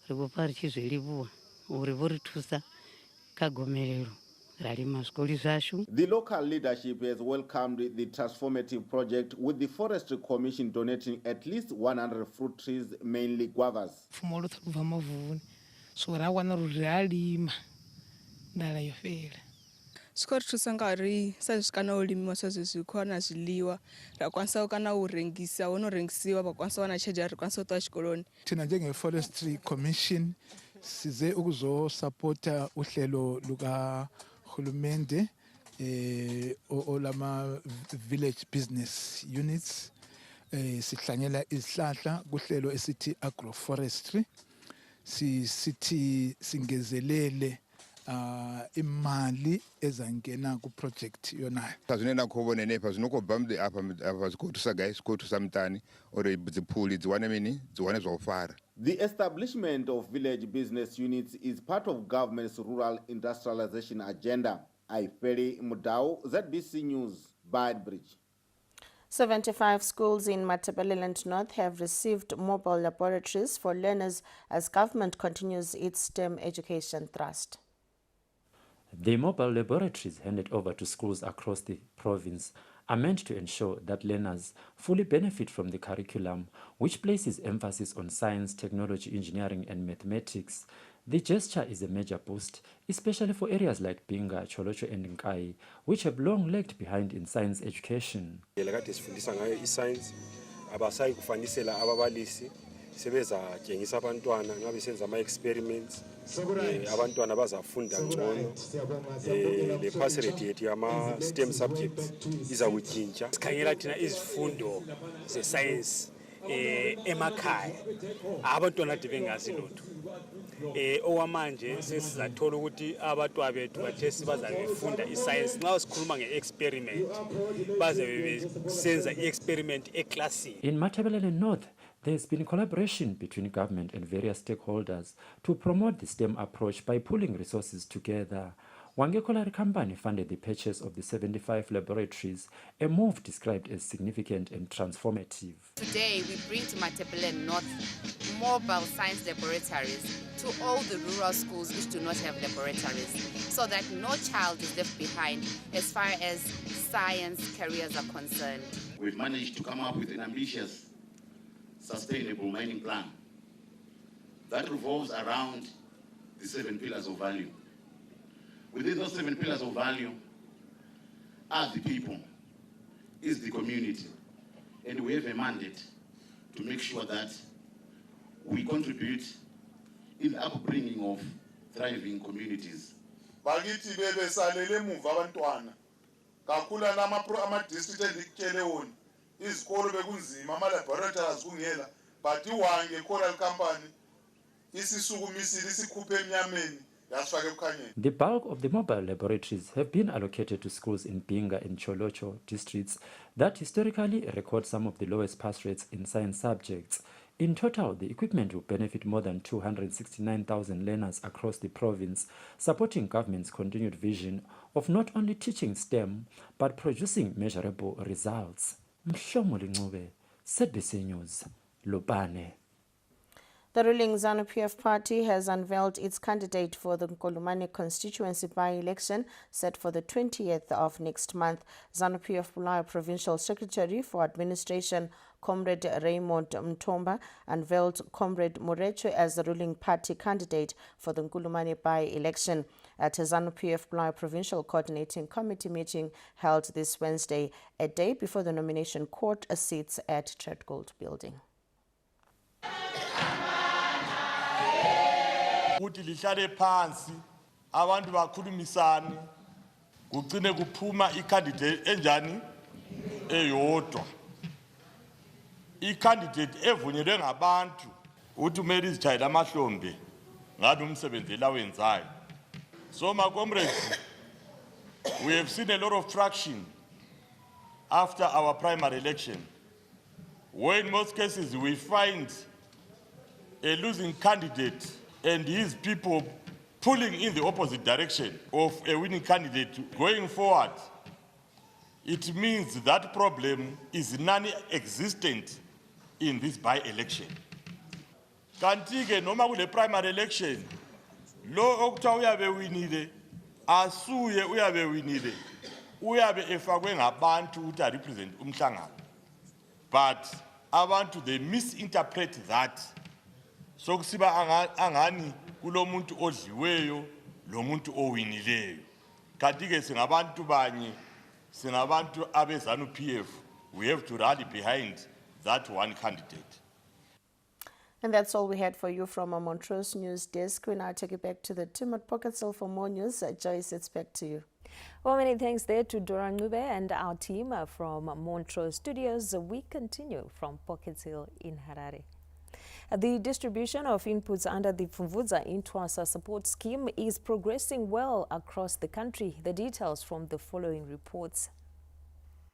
rivopari chizvelivuwa uri vori thusa kagomerero The local leadership has welcomed the transformative project, with the Forestry Commission donating at least 100 fruit trees, mainly guavas. Pfumo ro bva mavuni so ra wana ro alima ndala yo fela Skoro thusa ngari sa kana u limiwa sa zwi khona zwiḽiwa ra kwanisa kana u rengisa wono rengisiwa ba kwanisa wana tshelede ri kwanisa u ṱwa tshikoloni. Thina njenge Forestry Commission size ukuzo supporta uhlelo luka hulumende olama village business units sihlanyela izihlahla kuhlelo esithi agroforestry sithi singezelele imali ezangena ku project yonayo zvinoenda kuvone nepa zvinokobva apa zvikothusa guys zvikothusa mutani ore dzipuli dziwane mini dziwane zvakufara. The establishment of village business units is part of government's rural industrialization agenda. Aifeli Mudau, ZBC News, Beitbridge. 75 schools in Matabeleland North have received mobile laboratories for learners as government continues its STEM education thrust. The mobile laboratories handed over to schools across the province are meant to ensure that learners fully benefit from the curriculum, which places emphasis on science, technology, engineering, and mathematics. The gesture is a major boost, especially for areas like Binga, Cholocho, and Nkai, which have long lagged behind in science education. sebezatshengisa abantwana ngabe senza ama experiments abantwana bazafunda ngcono le pass rate yethu yama STEM subjects izakutshintsha. Sikhangela thina izifundo ze science emakhaya abantwana bengazi lutho owamanje sesizathola ukuthi abatwa bethu bathe bazabefunda iscience nxa sikhuluma ngeexperiment baze besenza iexperiment eclassini. In Matabeleland North, there's been collaboration between government and various stakeholders to promote the STEM approach by pooling resources together. Wangekolari Company funded the purchase of the 75 laboratories, a move described as significant and transformative. Today, we bring to Matabeleland North mobile science laboratories to all the rural schools which do not have laboratories, so that no child is left behind as far as science careers are concerned. We've managed to come up with an ambitious, sustainable mining plan that revolves around the 7 pillars of value. Within those 7 pillars of value are the people, is the community, and we have a mandate to make sure that we contribute in the upbringing of thriving communities. Bakithi bebesalele emuva abantwana kakhulu nama district endikutshele wona izikolo bekunzima ama laboratories kungela but iwange Coral Company isisukumisile isikhuphe emnyameni. The bulk of the mobile laboratories have been allocated to schools in Binga and Cholocho districts that historically record some of the lowest pass rates in science subjects. In total, the equipment will benefit more than 269,000 learners across the province, supporting government's continued vision of not only teaching STEM, but producing measurable results. Mshomoli Ncube, ZBC News, Lupane. The ruling ZANU-PF party has unveiled its candidate for the Nkolomane constituency by-election set for the 20th of next month. ZANU-PF Bulawayo Provincial Secretary for Administration, Comrade Raymond Mtomba, unveiled Comrade Morecho as the ruling party candidate for the Nkolomane by-election at a ZANU-PF Bulawayo Provincial Coordinating Committee meeting held this Wednesday, a day before the nomination court sits at Treadgold Building. Ukuthi lihlale phansi abantu bakhulumisane kugcine kuphuma icandidate enjani eyodwa icandidate evunyelwe ngabantu ukuthi umele izitshayela amahlombe ngabe umsebenzi lawenzayo. So my comrades, we have seen a lot of traction after our primary election, where in most cases we find a losing candidate and his people pulling in the opposite direction of a winning candidate going forward. It means that problem is non-existent in this by-election. Kanti ke noma kule primary election lo okuthiwa uyabe winile asuye uyabe winile uyabe efakwe ngabantu ukuthi represent umhlangano, but abantu they misinterpret that so kusiba angani kulomuntu odliweyo lo muntu owinileyo. Kanti ke singabantu banye, singabantu abezanu PF, we have to rally behind that one candidate. And that's all we had for you from our Montrose News Desk. We now take it back to the team at Pocket Hill for more news. Joyce, it's back to you. Well, many thanks there to Dora Ngube and our team from Montrose Studios. We continue from Pocket Hill in Harare. The distribution of inputs under the Pfumvudza Intwasa support scheme is progressing well across the country. The details from the following reports.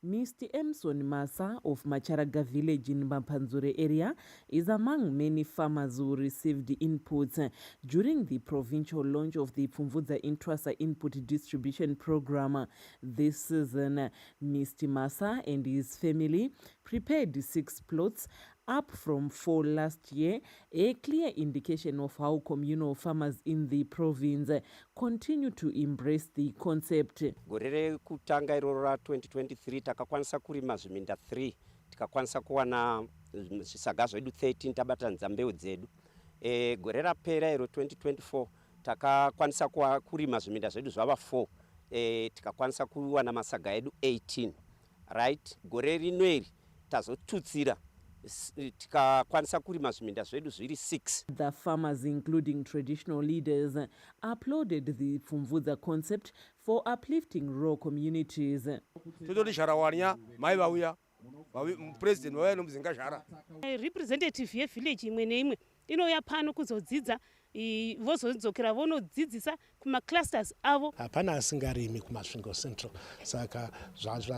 Mr. Emson Masa of Macharaga village in Maphanzure area is among many farmers who received inputs during the provincial launch of the Pfumvudza Intwasa input distribution program. This season, Mr. Masa and his family prepared 6 plots, up from 4 last year, a clear indication of how communal farmers in the province continue to embrace the concept. Gorere kutanga iroro ra 2023 takakwanisa kurima zviminda 3 tikakwanisa kuwana zvisaga zvedu 13 tabatanidza mbeu dzedu. Gore rapera iro 2024 takakwanisa kurima zviminda zvedu zvava 4 tikakwanisa kuwana masaga edu 18. Right, gore rinweri tazotutsira tikakwanisa kurima zviminda zvedu zviri 6. The farmers, including traditional leaders, applauded the Pfumvudza concept for uplifting rural communities. Representative yevillage imwe neimwe inouya pano kuzodzidza vozodzokera vonodzidzisa kumaclusters avo. Hapana asingarimi kumasvingo central, saka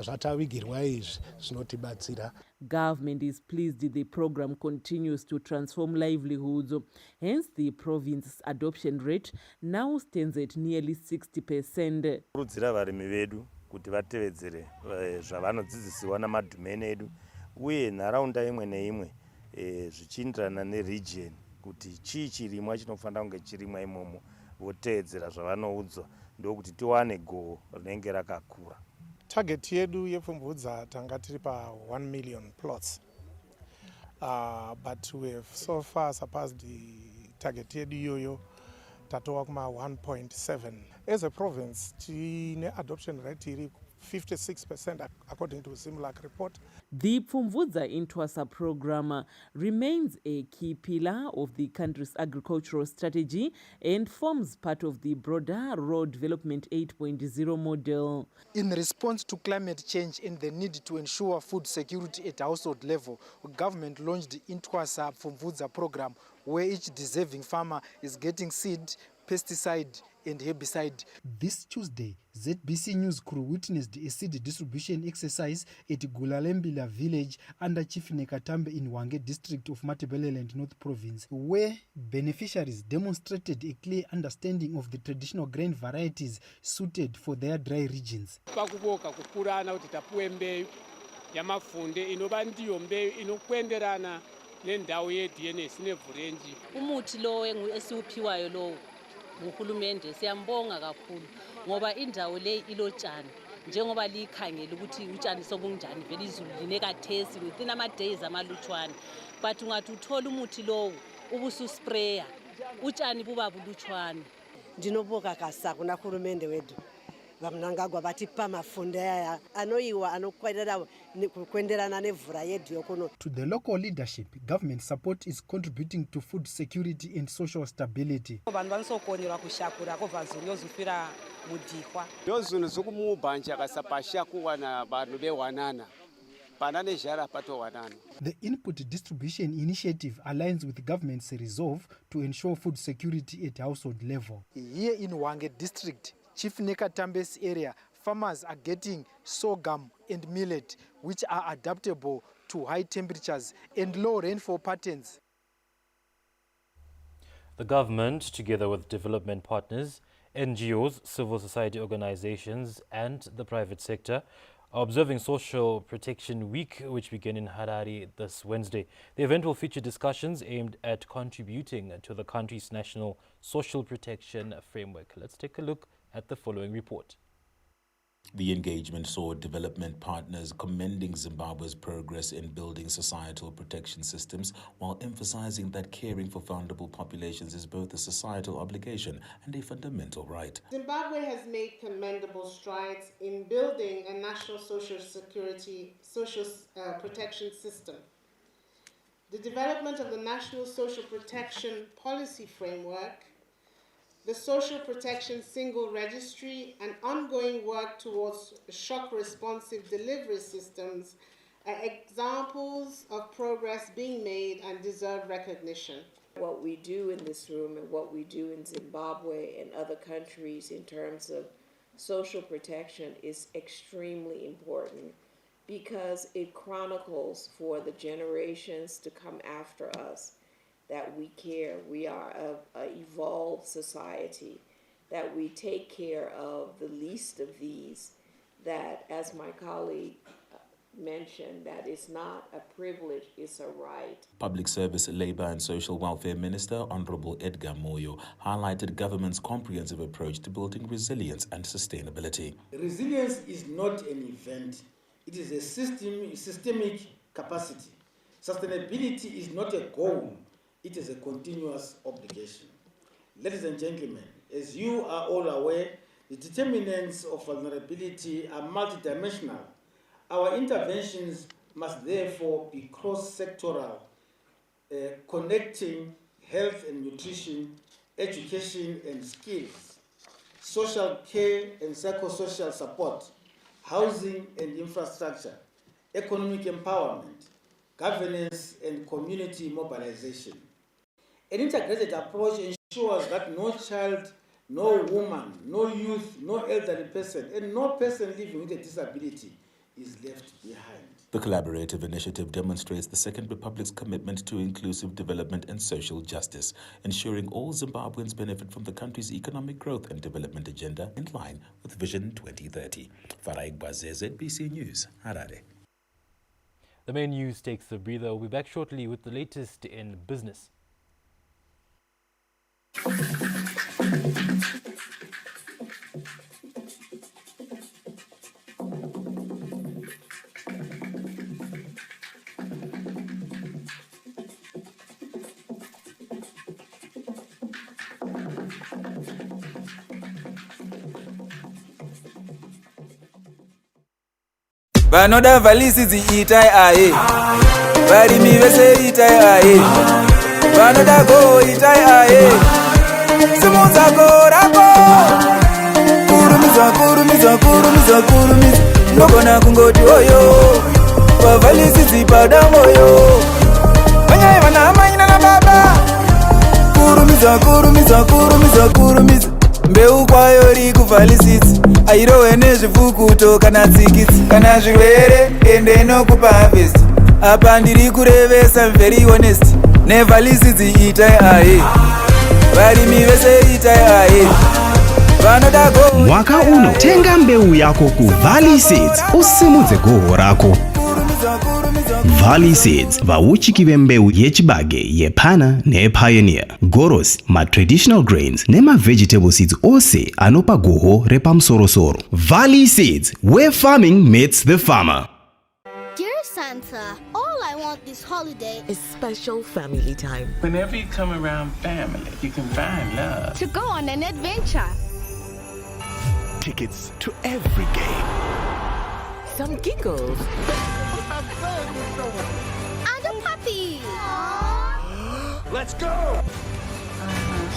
zvatavigirwa izvi zvinotibatsira. Government is pleased the program continues to transform livelihoods. Hence, the province's adoption rate now stands at nearly 60%. Kurudzira varimi vedu kuti vatevedzere zvavanodzidzisiwa namadhumeni edu uye nharaunda imwe neimwe zvichienderana neregion kuti chii chirimwa chinofanira kunge chirimwa imomo voteedzera zvavanoudzwa ndokuti tiwane goal rinenge rakakura. Target yedu yepfumvudza tanga tiri pa 1 million plots, but we have so far surpassed the target yedu iyoyo tatowa kuma 1.7. As a province tine adoption rate iri 56% according to a Simlac report. The Pfumvudza Intwasa program remains a key pillar of the country's agricultural strategy and forms part of the broader Rural Development 8.0 model. In response to climate change and the need to ensure food security at household level, government launched the Intwasa Pfumvudza program, where each deserving farmer is getting seed, pesticide and herbicide. This Tuesday, ZBC News crew witnessed a seed distribution exercise at Gulalembila village under Chief Nekatambe in Hwange district of Matabeleland North Province, where beneficiaries demonstrated a clear understanding of the traditional grain varieties suited for their dry regions. Pakuboka kukurana kuti tapuwe mbeyu yamafunde inova ndiyo mbeyu inokwenderana nendawo yedu yenesi nevhurenji. Umuthi lo esiuphiwayo lo nguhulumende siyambonga kakhulu ngoba indawo le ilotshani njengoba likhangela ukuthi utshani sobunjani vele izulu linekathesi within ama-days amalutshwane, but ungathi uthola umuthi lowo ubususprayer utshani buba bulutshwane. Ndinoboka kasako na hurumende wedu vamnangagwa vatipa mafunde aya anoiwa anokwenderana nevhura yedu yokuno. To the local leadership, government support is contributing to food security and social stability. Vanhu vanosokonyerwa kushakura kobva zvinhu yozofira mudhikwa. Yozvinhu zokumubhanja kasapasha kuwana vanhu vewanana. The input distribution initiative aligns with government's resolve to ensure food security at household level. Here in Hwange district, Chief Nekatambe's area, farmers are getting sorghum and millet, which are adaptable to high temperatures and low rainfall patterns. The government, together with development partners, NGOs, civil society organizations and the private sector, are observing Social Protection Week, which began in Harare this Wednesday. The event will feature discussions aimed at contributing to the country's national social protection framework. Let's take a look at the following report. The engagement saw development partners commending Zimbabwe's progress in building societal protection systems while emphasizing that caring for vulnerable populations is both a societal obligation and a fundamental right. Zimbabwe has made commendable strides in building a national social protection system. The development of the National Social Protection Policy Framework, the Social Protection Single Registry, and ongoing work towards shock-responsive delivery systems are examples of progress being made and deserve recognition. What we do in this room and what we do in Zimbabwe and other countries in terms of social protection is extremely important because it chronicles for the generations to come after us that we care, we are an evolved society, that we take care of the least of these, that, as my colleague mentioned, that it's not a privilege, it's a right. Public Service, Labour and Social Welfare Minister Honourable Edgar Moyo highlighted government's comprehensive approach to building resilience and sustainability. Resilience is not an event, it is a systemic capacity. Sustainability is not a goal, it is a continuous obligation. Ladies and gentlemen, as you are all aware, the determinants of vulnerability are multidimensional. Our interventions must therefore be cross-sectoral, connecting health and nutrition, education and skills, social care and psychosocial support, housing and infrastructure, economic empowerment, governance and community mobilization. An integrated approach ensures that no child, no woman, no youth, no elderly person, and no person living with a disability is left behind. The collaborative initiative demonstrates the Second Republic's commitment to inclusive development and social justice, ensuring all Zimbabweans benefit from the country's economic growth and development agenda in line with Vision 2030. Farai Gbazeze, ZBC News, Harare. The main news takes a breather. We'll be back shortly with the latest in business. Vanoda valisidzi itai aye, varimi vese itai aye, vanoda go itai aye, simudza go rako, kurumidza kurumidza kurumidza kurumidza, ndogona kungoti oyo, vavalisidzi pada moyo, vanyai vana amai nana baba, kurumidza kurumidza kurumidza kurumidza. Mbeu kwayo ri kuvhalisidzi airowe nezvifukuto kana tsikitsi kana zvirwere ende nokupa harvest. Apa ndiri kurevesa very honest, nevhalisidzi itai aye, varimi vese itai aye, vanoda go. Mwaka uno tenga mbeu yako ku Valley Seeds usimudze goho rako. Valley Seeds vauchiki vembeu yechibage, yepana nePioneer, Goros, ma-traditional grains nema-vegetable seeds ose anopa goho repamusoro-soro. Valley Seeds, where farming meets the farmer. Dear Santa, all I want this holiday is special family time. Whenever you come around family, you can find love. To go on an adventure. Tickets to every game. Some giggles. And a puppy. Let's go!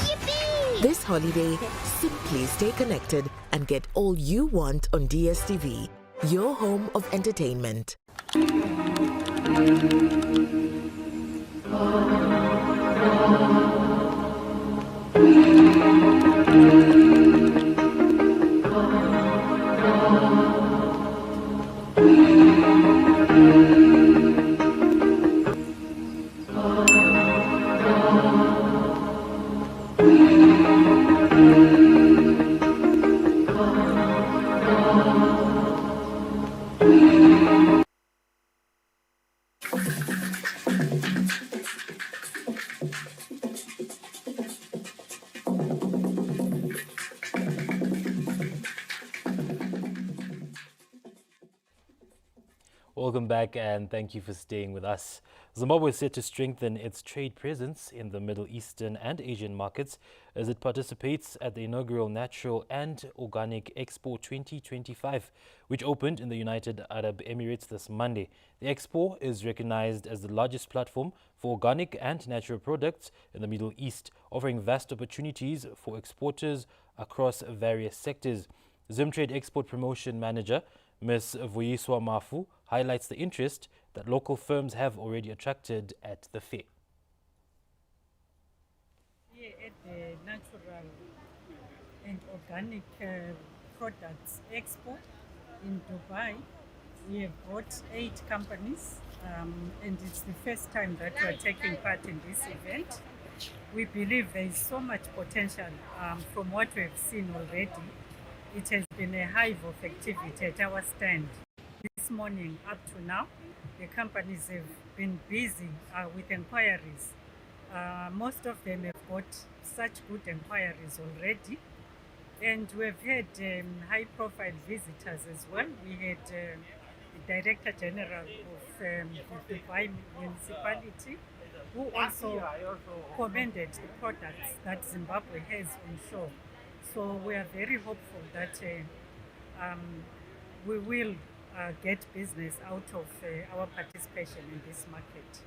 Yippee! This holiday, simply stay connected and get all you want on DSTV, your home of entertainment. Welcome back and thank you for staying with us. Zimbabwe is set to strengthen its trade presence in the Middle Eastern and Asian markets as it participates at the inaugural Natural and Organic Expo 2025, which opened in the United Arab Emirates this Monday. The expo is recognized as the largest platform for organic and natural products in the Middle East, offering vast opportunities for exporters across various sectors. Zimtrade Export Promotion Manager Ms. Vuyiswa Mafu highlights the interest that local firms have already attracted at the fair. Here at the Natural and Organic Products Expo in Dubai, we have brought 8 companies and it's the first time that we are taking part in this event. We believe there is so much potential from what we have seen already. It has been a hive of activity at our stand. This morning up to now, the companies have been busy with inquiries. Most of them have got such good inquiries already. And we've had high-profile visitors as well. We had the Director General of the Dubai Municipality, who also commended the products that Zimbabwe has on show. So we are very hopeful that we will get business out of our participation in this market.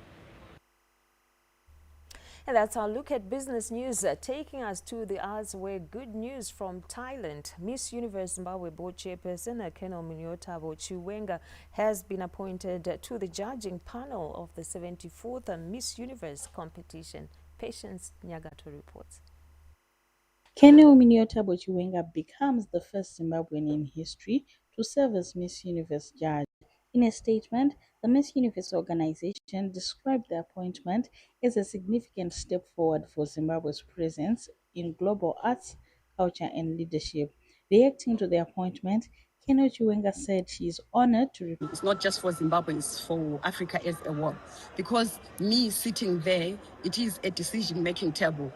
And that's our look at business news, taking us to the hours where good news from Thailand. Miss Universe Zimbabwe Board Chairperson Keno Miniotabo Chiwenga has been appointed to the judging panel of the 74th Miss Universe competition. Patience Nyagato reports. Keno Miniotabo Chiwenga becomes the first Zimbabwean in history to serve as Miss Universe judge. In a statement, the Miss Universe organization described the appointment as a significant step forward for Zimbabwe's presence in global arts, culture and leadership. Reacting to the appointment, Keno Chiwenga said she is honored to represent. It's not just for Zimbabwe, it's for Africa as a whole. Because me sitting there, it is a decision-making table.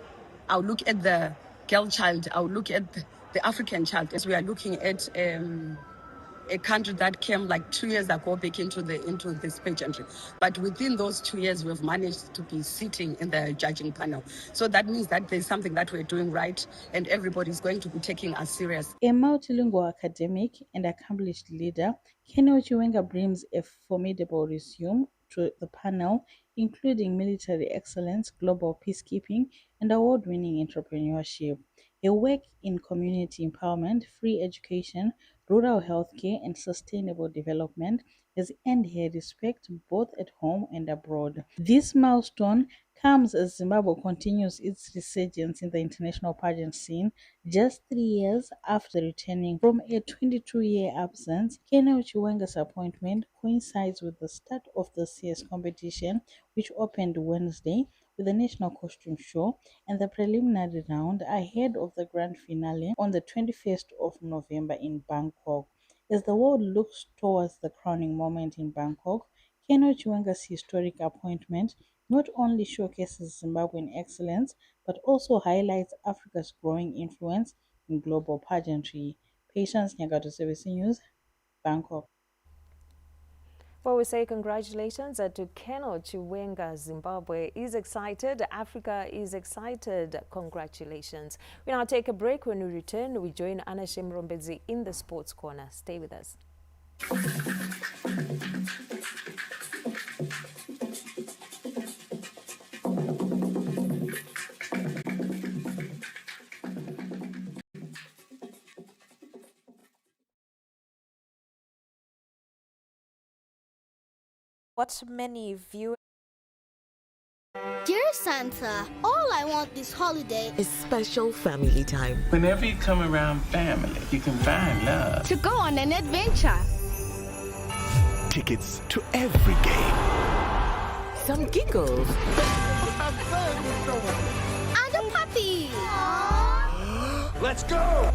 I'll look at the girl child, I'll look at the African child, as we are looking at a country that came like 2 years ago back into this pageantry. But within those 2 years, we've managed to be sitting in the judging panel. So that means that there's something that we're doing right and everybody's going to be taking us serious. A multilingual academic and accomplished leader, Keno Chiwenga brings a formidable resume to the panel, including military excellence, global peacekeeping, and award-winning entrepreneurship. Her work in community empowerment, free education, rural healthcare, and sustainable development has earned her respect both at home and abroad. This milestone comes as Zimbabwe continues its resurgence in the international pageant scene just 3 years after returning from a 22-year absence. Keno Chiwenga's appointment coincides with the start of this year's competition, which opened Wednesday with the National Costume Show and the preliminary round ahead of the grand finale on the 21st of November in Bangkok. As the world looks towards the crowning moment in Bangkok, Keno Chiwenga's historic appointment not only showcases Zimbabwean excellence, but also highlights Africa's growing influence in global pageantry. Patience Nyagato, CBC News, Bangkok. Well, we say congratulations to Keno Chiwenga. Zimbabwe is excited. Africa is excited. Congratulations. We now take a break. When we return, we join Anna Shemrombedzi in the Sports Corner. Stay with us. What many viewers. Dear Santa, all I want this holiday is special family time. Whenever you come around family, you can find love. To go on an adventure. Tickets to every game. Some giggles. And a puppy. Let's go!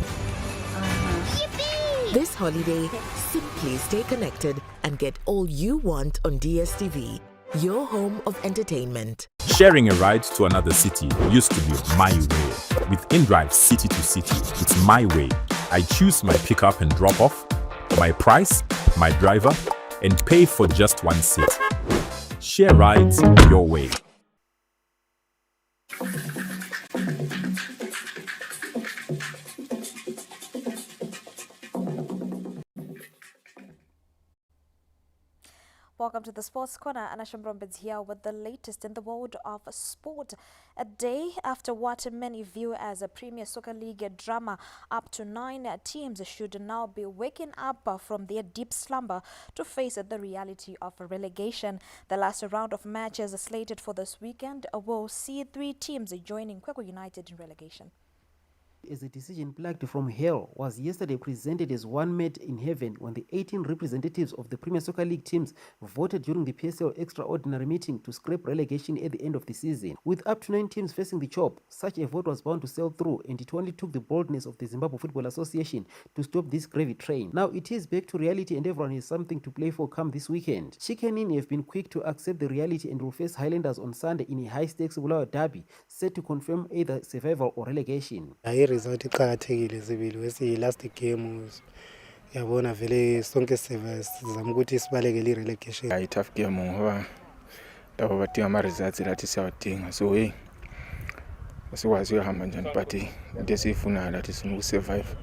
Yippee! This holiday, simply stay connected and get all you want on DSTV, your home of entertainment. Sharing a ride to another city used to be my way. With InDrive City to City, it's my way. I choose my pickup and drop off, my price, my driver, and pay for just one seat. Share rides your way. Welcome to the Sports Corner. Anna Shambrombeds here with the latest in the world of sport. A day after what many view as a Premier Soccer League drama, up to 9 teams should now be waking up from their deep slumber to face the reality of relegation. The last round of matches slated for this weekend will see 3 teams joining Kwekwe United in relegation. As a decision plucked from hell was yesterday presented as one made in heaven when the 18 representatives of the Premier Soccer League teams voted during the PSL extraordinary meeting to scrap relegation at the end of the season. With up to 9 teams facing the chop, such a vote was bound to sail through, and it only took the boldness of the Zimbabwe Football Association to stop this gravy train. Now it is back to reality and everyone has something to play for come this weekend. Chicken have been quick to accept the reality and will face Highlanders on Sunday in a high-stakes Bulawayo derby set to confirm either survival or relegation. Result iqhakathekile sibili wesi last game yabona vele sonke sizama ukuthi sibalekele relegation. Ay tough game ngoba labo badinga ama results lathi siyawadinga, so hey sikwazi uhamba njani, but into esifuna lathi sifuna ukusurvive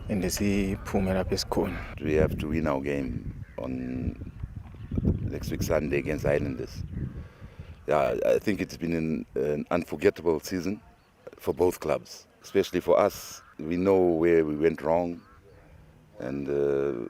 and siphume lapha esikhona. We have to win our game on next week Sunday against Highlanders. Yeah, I think it's been an unforgettable season for both clubs. Especially for us, we know where we went wrong, and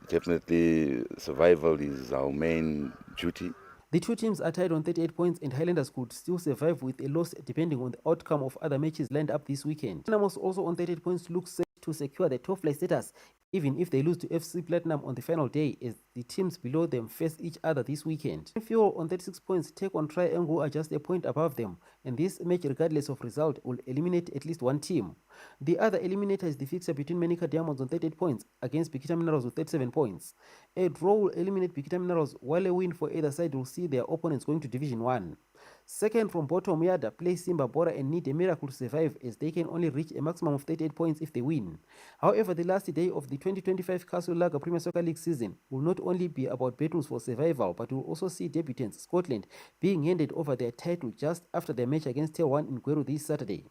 definitely survival is our main duty. The 2 teams are tied on 38 points and Highlanders could still survive with a loss depending on the outcome of other matches lined up this weekend. Dynamos also on 38 points looks set to secure the top flight status, even if they lose to FC Platinum on the final day, as the teams below them face each other this weekend. Fuel on 36 points take on Triangle are just a point above them, and this match, regardless of result, will eliminate at least 1 team. The other eliminator is the fixture between Manica Diamonds on 38 points against Bikita Minerals with 37 points. A draw will eliminate Bikita Minerals, while a win for either side will see their opponents going to Division 1. Second from bottom, Yada play Simba Bora and need a miracle to survive, as they can only reach a maximum of 38 points if they win. However, the last day of the 2025 Castle Lager Premier Soccer League season will not only be about battles for survival, but will also see debutants Scotland being handed over their title just after their match against Tier 1 in Gweru this Saturday.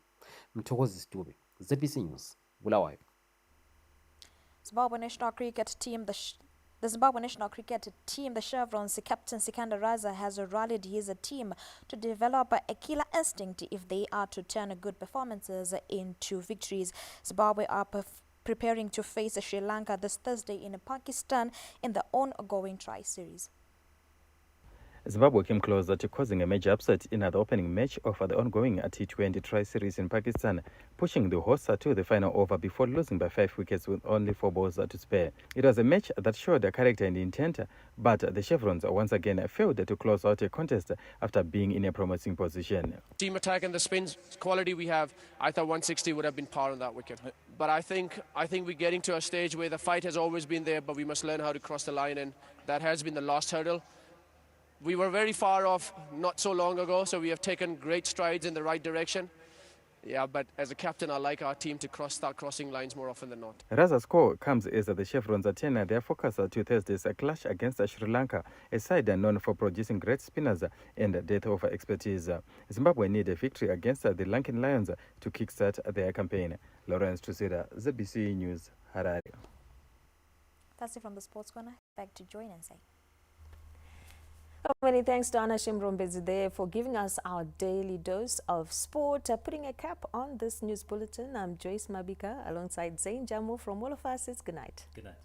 Mtokozi Stube, ZBC News, Bulawayo. Zimbabwe national cricket team, the Zimbabwe national cricket team, the Chevrons, Captain Sikandar Raza has rallied his team to develop a killer instinct if they are to turn good performances into victories. Zimbabwe are preparing to face Sri Lanka this Thursday in Pakistan in the ongoing tri-series. Zimbabwe came closer to causing a major upset in the opening match of the ongoing T20 tri-series in Pakistan, pushing the hosts to the final over before losing by 5 wickets with only 4 balls to spare. It was a match that showed the character and intent, but the Chevrons once again failed to close out a contest after being in a promising position. Team attack and the spins quality we have, I thought 160 would have been par on that wicket. But I think we're getting to a stage where the fight has always been there, but we must learn how to cross the line, and that has been the last hurdle. We were very far off not so long ago, so we have taken great strides in the right direction. Yeah, but as a captain, I like our team to start crossing lines more often than not. Raza's score comes as the Chevrons turn their focus to Thursday's clash against Sri Lanka, a side known for producing great spinners and depth-over expertise. Zimbabwe need a victory against the Lankan Lions to kickstart their campaign. Lawrence Tusida, ZBC News, Harare. That's it from the Sports Corner. Back to Joy and say. Many thanks to Anna Shimrombezi there for giving us our daily dose of sport. Putting a cap on this news bulletin, I'm Joyce Mabika alongside Zain Jamu. From all of us, it's good night. Good night.